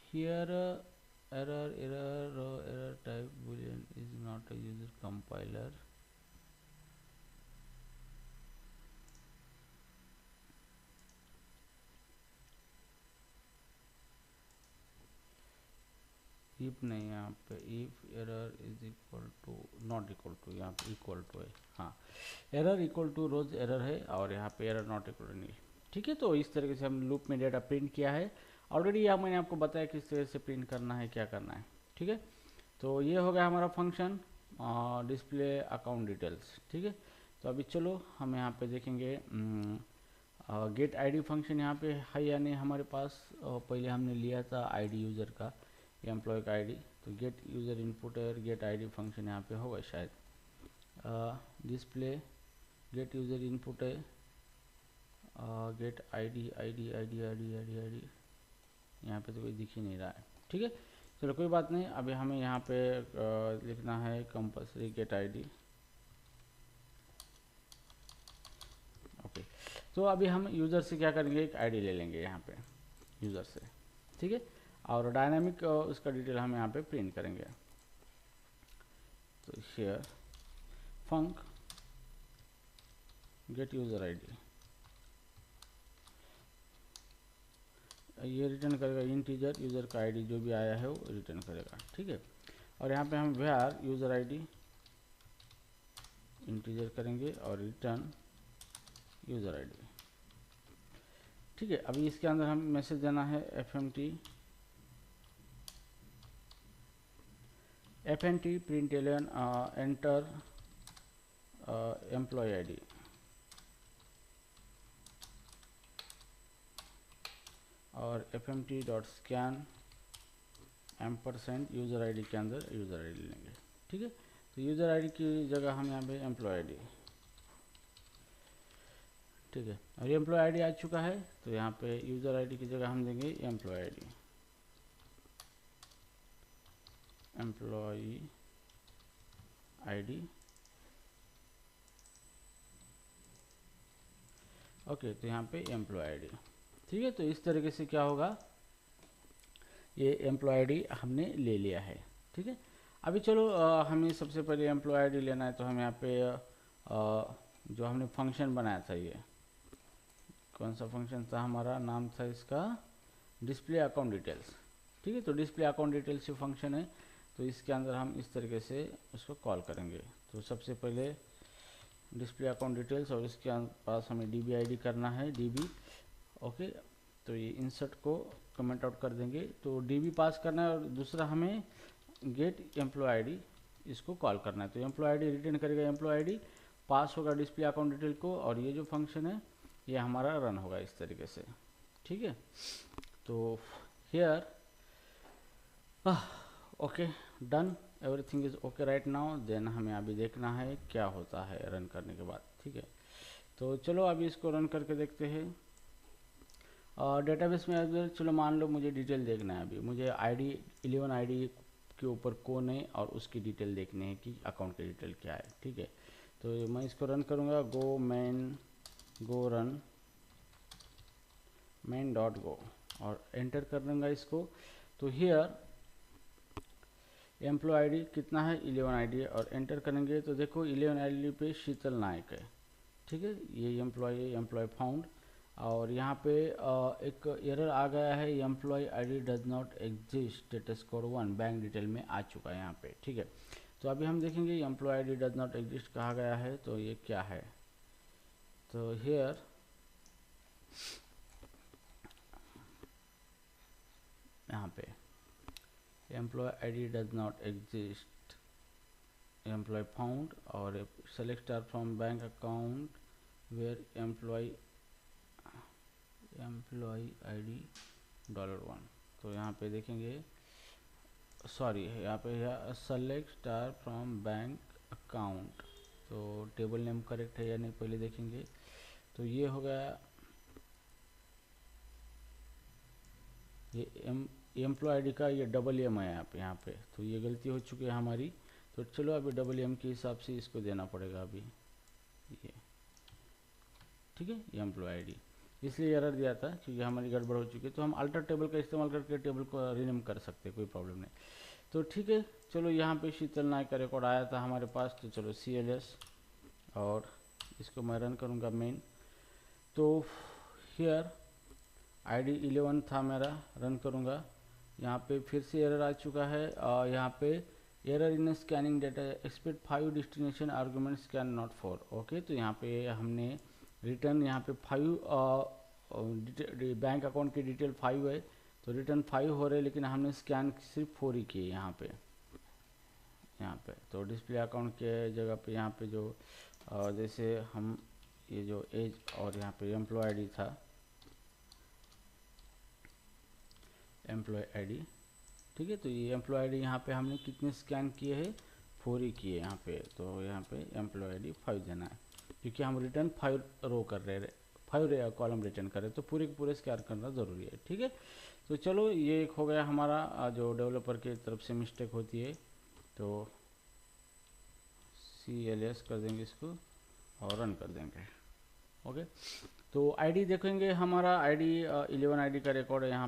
Here error type boolean is not a user compiler. if नहीं, यहाँ पे if error is equal to not equal to, यहाँ पे equal to है, हाँ, error equal to rows error है और यहाँ पे error not equal to नील। ठीक है, तो इस तरीके से हम लूप में डेटा प्रिंट किया है ऑलरेडी। यहाँ मैंने आपको बताया किस तरह से प्रिंट करना है, क्या करना है। ठीक है, तो ये हो गया हमारा फंक्शन डिस्प्ले अकाउंट डिटेल्स। ठीक है, तो अभी चलो हम यहाँ पे देखेंगे गेट आईडी फंक्शन यहाँ पे है या नहीं हमारे पास। पहले हमने लिया था आईडी यूज़र का, एम्प्लॉय का आईडी, तो गेट यूज़र इनपुट है और गेट आईडी फंक्शन यहाँ पे होगा शायद। डिस्प्ले गेट यूज़र इनपुट है, get ID ID ID ID ID ID ID पे तो कोई दिख ही नहीं रहा है। ठीक है, चलो कोई बात नहीं, अभी हमें यहाँ पे लिखना है कंपल्सरी गेट आईडी। ओके, तो अभी हम यूज़र से क्या करेंगे, एक आईडी ले लेंगे यहाँ पे यूज़र से। ठीक है, और डायनामिक उसका डिटेल हम यहाँ पे प्रिंट करेंगे। तो शेयर फंक गेट यूज़र आईडी, ये रिटर्न करेगा इंटीजर, यूज़र का आईडी जो भी आया है वो रिटर्न करेगा। ठीक है, और यहाँ पे हम var यूज़र आईडी इंटीजर करेंगे और रिटर्न यूज़र आईडी। ठीक है, अभी इसके अंदर हम मैसेज देना है fnt println enter employee ID, और fmt.scan एम्परसेंड यूज़र आईडी के अंदर यूज़र आईडी लेंगे। ठीक है, तो यूज़र आईडी की जगह हम यहाँ पे एम्प्लॉय आईडी। ठीक है, और एम्प्लॉय आईडी आ चुका है, तो यहाँ पे यूज़र आईडी की जगह हम देंगे employee ID, employee ID. Okay, तो यहाँ पे एम्प्लॉय आईडी। ठीक है, तो इस तरीके से क्या होगा, ये एम्प्लॉय आईडी हमने ले लिया है। ठीक है, अभी चलो हमें सबसे पहले एम्प्लॉय आईडी लेना है, तो हम यहाँ पे जो हमने फंक्शन बनाया था, ये कौन सा फंक्शन था हमारा, नाम था इसका डिस्प्ले अकाउंट डिटेल्स। ठीक है, तो डिस्प्ले अकाउंट डिटेल्स जो फंक्शन है, तो इसके अंदर हम इस तरीके से उसको कॉल करेंगे। तो सबसे पहले डिस्प्ले अकाउंट डिटेल्स और इसके पास हमें DB ID करना है, DB। ओके, तो ये इंसर्ट को कमेंट आउट कर देंगे, तो DB पास करना है, और दूसरा हमें गेट एम्प्लॉय आईडी इसको कॉल करना है। तो एम्प्लॉय आईडी रिटर्न करेगा एम्प्लॉय आईडी, पास होगा डिस्प्ले अकाउंट डिटेल को, और ये जो फंक्शन है ये हमारा रन होगा इस तरीके से। ठीक है, तो here okay done, everything is okay right now. Then हमें अभी देखना है क्या होता है रन करने के बाद। ठीक है, तो चलो अभी इसको रन करके देखते हैं। डेटाबेस में अगर चलो मान लो मुझे डिटेल देखना है, अभी मुझे आईडी 11 आईडी के ऊपर कौन है और उसकी डिटेल देखनी है कि अकाउंट की डिटेल क्या है। ठीक है, तो मैं इसको रन करूँगा, go main go run main dot go, और एंटर कर दूँगा इसको। तो हियर एम्प्लॉय आईडी कितना है, 11 आईडी है, और एंटर करेंगे तो देखो 11 आईडी पे शीतल नायक है। ठीक है, ये एम्प्लॉय फाउंड, और यहाँ पे एक एरर आ गया है, employ ID does not exist status code 1 bank detail में आ चुका है यहाँ पे। ठीक है, तो अभी हम देखेंगे employ ID does not exist कहा गया है, तो ये क्या है। तो हियर यहाँ पे employee ID does not exist, employee found, और select star from bank account where employee ID $1। तो यहाँ पे देखेंगे, सॉरी यहाँ पे है select star from bank account, तो टेबल नेम करेक्ट है या नहीं पहले देखेंगे। तो ये हो गया, ये एम्प्लॉय आईडी का ये $M है यहाँ पे, तो ये गलती हो चुकी है हमारी। तो चलो अभी $M के हिसाब से इसको देना पड़ेगा अभी ये, ठीक है, ये एम्प्लॉय आईडी, इसलिए एरर दिया था क्योंकि हमारी गड़बड़ हो चुकी है। तो हम अल्टर टेबल का इस्तेमाल करके टेबल को रीनेम कर सकते हैं, कोई प्रॉब्लम नहीं। तो ठीक है, चलो यहाँ पे शीतल नायक का रिकॉर्ड आया था हमारे पास, तो चलो CLS, और इसको मैं रन करूँगा मेन। तो हियर ID 11 था मेरा, रन करूँगा। यहाँ पे फिर से एरर आ चुका है, यहाँ पे error in scanning data, expect 5 destination argument scan not 4। Okay, तो यहाँ पे हमने रिटर्न, यहाँ पे 5 बैंक अकाउंट की डिटेल 5 है, तो रिटर्न 5 हो रहे, लेकिन हमने स्कैन सिर्फ 4 ही किए यहाँ पे। तो डिस्प्ले अकाउंट के जगह पे यहाँ पे जो जैसे हम ये जो एज और यहाँ पे एम्प्लॉय आईडी था, एम्प्लॉय आईडी, ठीक है। तो ये एम्प्लॉय आईडी यहाँ पे हमने कितने स्कैन किए हैं, 4 ही किए यहाँ पे। तो यहाँ पे एम्प्लॉय आईडी 5 देना है, क्योंकि हम रिटर्न 5 रो कर रहे हैं, 5 कॉलम रिटर्न कर रहे हैं, तो पूरे के पूरे स्कैन करना ज़रूरी है, ठीक है। तो चलो ये एक हो गया हमारा जो डेवलपर की तरफ से मिस्टेक होती है, तो CLS कर देंगे इसको और रन कर देंगे। ओके, तो आईडी देखेंगे, हमारा आईडी 11 आईडी का रिकॉर्ड है यहाँ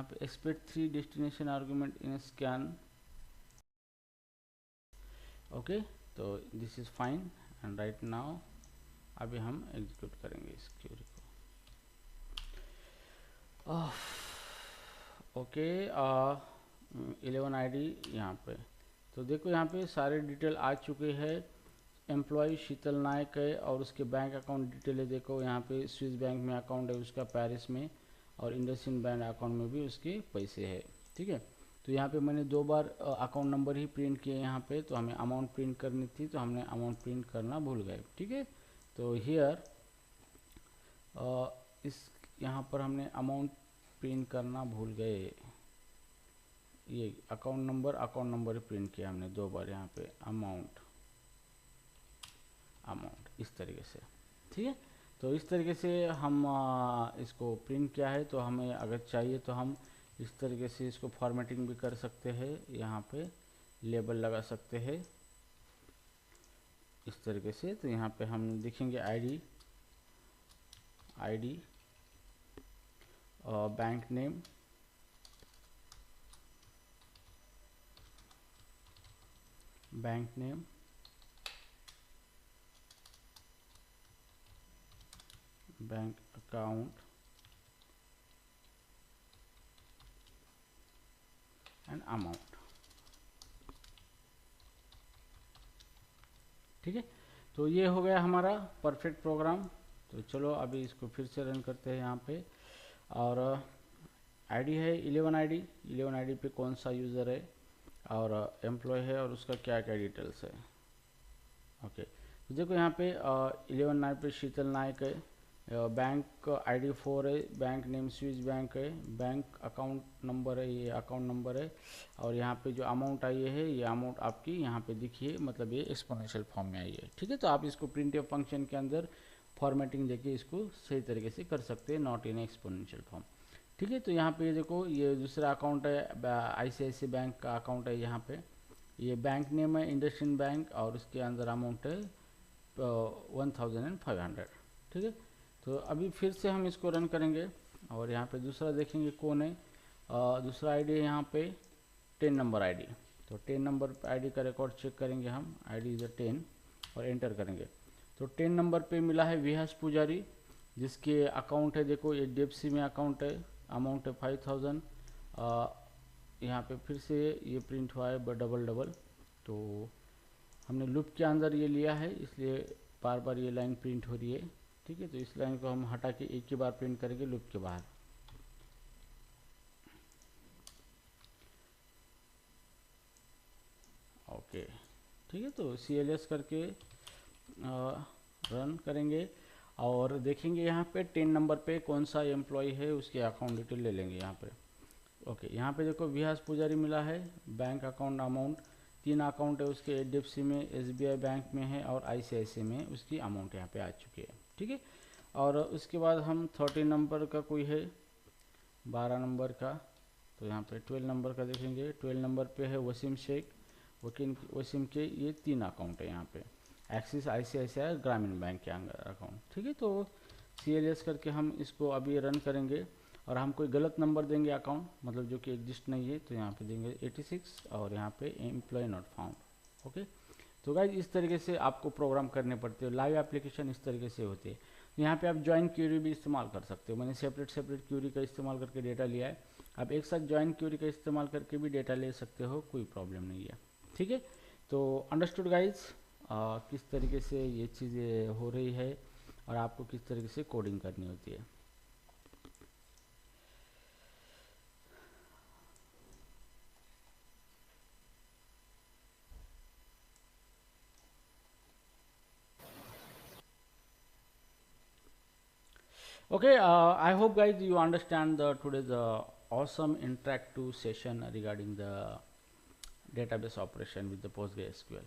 पे expect 3 destination argument in scan. Okay, तो this is fine and right now अभी हम एग्जीक्यूट करेंगे इस क्वेरी को। ओके, 11 आईडी यहाँ पे, तो देखो यहाँ पे सारे डिटेल आ चुके हैं। एम्प्लॉय शीतल नायक है और उसके बैंक अकाउंट डिटेल है, देखो यहाँ पे स्विस बैंक में अकाउंट है उसका, पेरिस में, और इंडसइंड बैंक अकाउंट में भी उसके पैसे है, ठीक है। तो यहाँ पे मैंने 2 बार अकाउंट नंबर ही प्रिंट किए यहाँ पे, तो हमें अमाउंट प्रिंट करनी थी, तो हमने अमाउंट प्रिंट करना भूल गए, ठीक है। तो हियर इस यहाँ पर हमने अमाउंट प्रिंट करना भूल गए, ये अकाउंट नंबर प्रिंट किया हमने 2 बार यहाँ पे, अमाउंट इस तरीके से, ठीक है। तो इस तरीके से हम इसको प्रिंट किया है। तो हमें अगर चाहिए तो हम इस तरीके से इसको फॉर्मेटिंग भी कर सकते हैं, यहाँ पे लेबल लगा सकते हैं इस तरीके से। तो यहाँ पे हम देखेंगे ID bank name, bank account and amount, ठीक है। तो ये हो गया हमारा परफेक्ट प्रोग्राम। तो चलो अभी इसको फिर से रन करते हैं यहाँ पे, और आईडी है 11 आईडी पे कौन सा यूज़र है, और एम्प्लॉय है, और उसका क्या क्या डिटेल्स है। ओके, तो देखो यहाँ पे 11 नायक पे शीतल नायक है, बैंक आईडी 4 है, बैंक नेम स्विस बैंक है, बैंक अकाउंट नंबर है, ये अकाउंट नंबर है, और यहाँ पे जो अमाउंट आई है ये अमाउंट आपकी यहाँ पे दिखिए, मतलब ये एक्सपोनेंशियल फॉर्म में आई है, ठीक है। तो आप इसको प्रिंटफ फंक्शन के अंदर फॉर्मेटिंग देके इसको सही तरीके से कर सकते हैं, नॉट इन एक्सपोनेंशियल फॉर्म, ठीक है। तो यहाँ पे देखो ये दूसरा अकाउंट है, ICICI बैंक का अकाउंट है, यहाँ पे ये बैंक नेम है इंडसइंड बैंक, और उसके अंदर अमाउंट है 1500, ठीक है। तो अभी फिर से हम इसको रन करेंगे, और यहाँ पे दूसरा देखेंगे कौन है, दूसरा आईडी है यहाँ पे 10 नंबर आईडी। तो 10 नंबर आईडी का रिकॉर्ड चेक करेंगे हम, आईडी इज 10, और एंटर करेंगे। तो 10 नंबर पे मिला है विहास पुजारी, जिसके अकाउंट है देखो HDFC में अकाउंट है, अमाउंट है 5000। यहाँ पे फिर से ये प्रिंट हुआ है डबल, तो हमने लूप के अंदर ये लिया है, इसलिए बार बार ये लाइन प्रिंट हो रही है, ठीक है। तो इस लाइन को हम हटा के एक ही बार प्रिंट करेंगे लूप के बाहर। ओके, ठीक है। तो CLS करके रन करेंगे और देखेंगे यहाँ पे 10 नंबर पे कौन सा एम्प्लॉय है, उसके अकाउंट डिटेल ले लेंगे यहाँ पे। ओके, यहाँ पे देखो विहास पुजारी मिला है, बैंक अकाउंट अमाउंट 3 अकाउंट है उसके, HDFC में, SBI बैंक में है और ICICI में उसकी अमाउंट यहाँ पे आ चुकी है, ठीक है। और उसके बाद हम 13 नंबर का कोई है, 12 नंबर का, तो यहाँ पे 12 नंबर का देखेंगे। 12 नंबर पे है वसीम शेख, वसीम के ये 3 अकाउंट है यहाँ पे, एक्सिस, ICICI, ग्रामीण बैंक के अकाउंट, ठीक है। तो CLS करके हम इसको अभी रन करेंगे और हम कोई गलत नंबर देंगे अकाउंट, मतलब जो कि एग्जिस्ट नहीं है, तो यहाँ पे देंगे 86 और यहाँ पे एम्प्लॉय नॉट फाउंड। ओके, तो गाइज इस तरीके से आपको प्रोग्राम करने पड़ते हैं, लाइव एप्लीकेशन इस तरीके से होती है। यहाँ पे आप ज्वाइन क्यूरी भी इस्तेमाल कर सकते हो, मैंने सेपरेट क्यूरी का इस्तेमाल करके डेटा लिया है, आप एक साथ ज्वाइन क्यूरी का इस्तेमाल करके भी डेटा ले सकते हो, कोई प्रॉब्लम नहीं है, ठीक है। तो अंडरस्टूड गाइज, किस तरीके से ये चीज़ें हो रही है और आपको किस तरीके से कोडिंग करनी होती है। Okay, I hope guys you understand the today's awesome interactive session regarding the database operation with the PostgreSQL.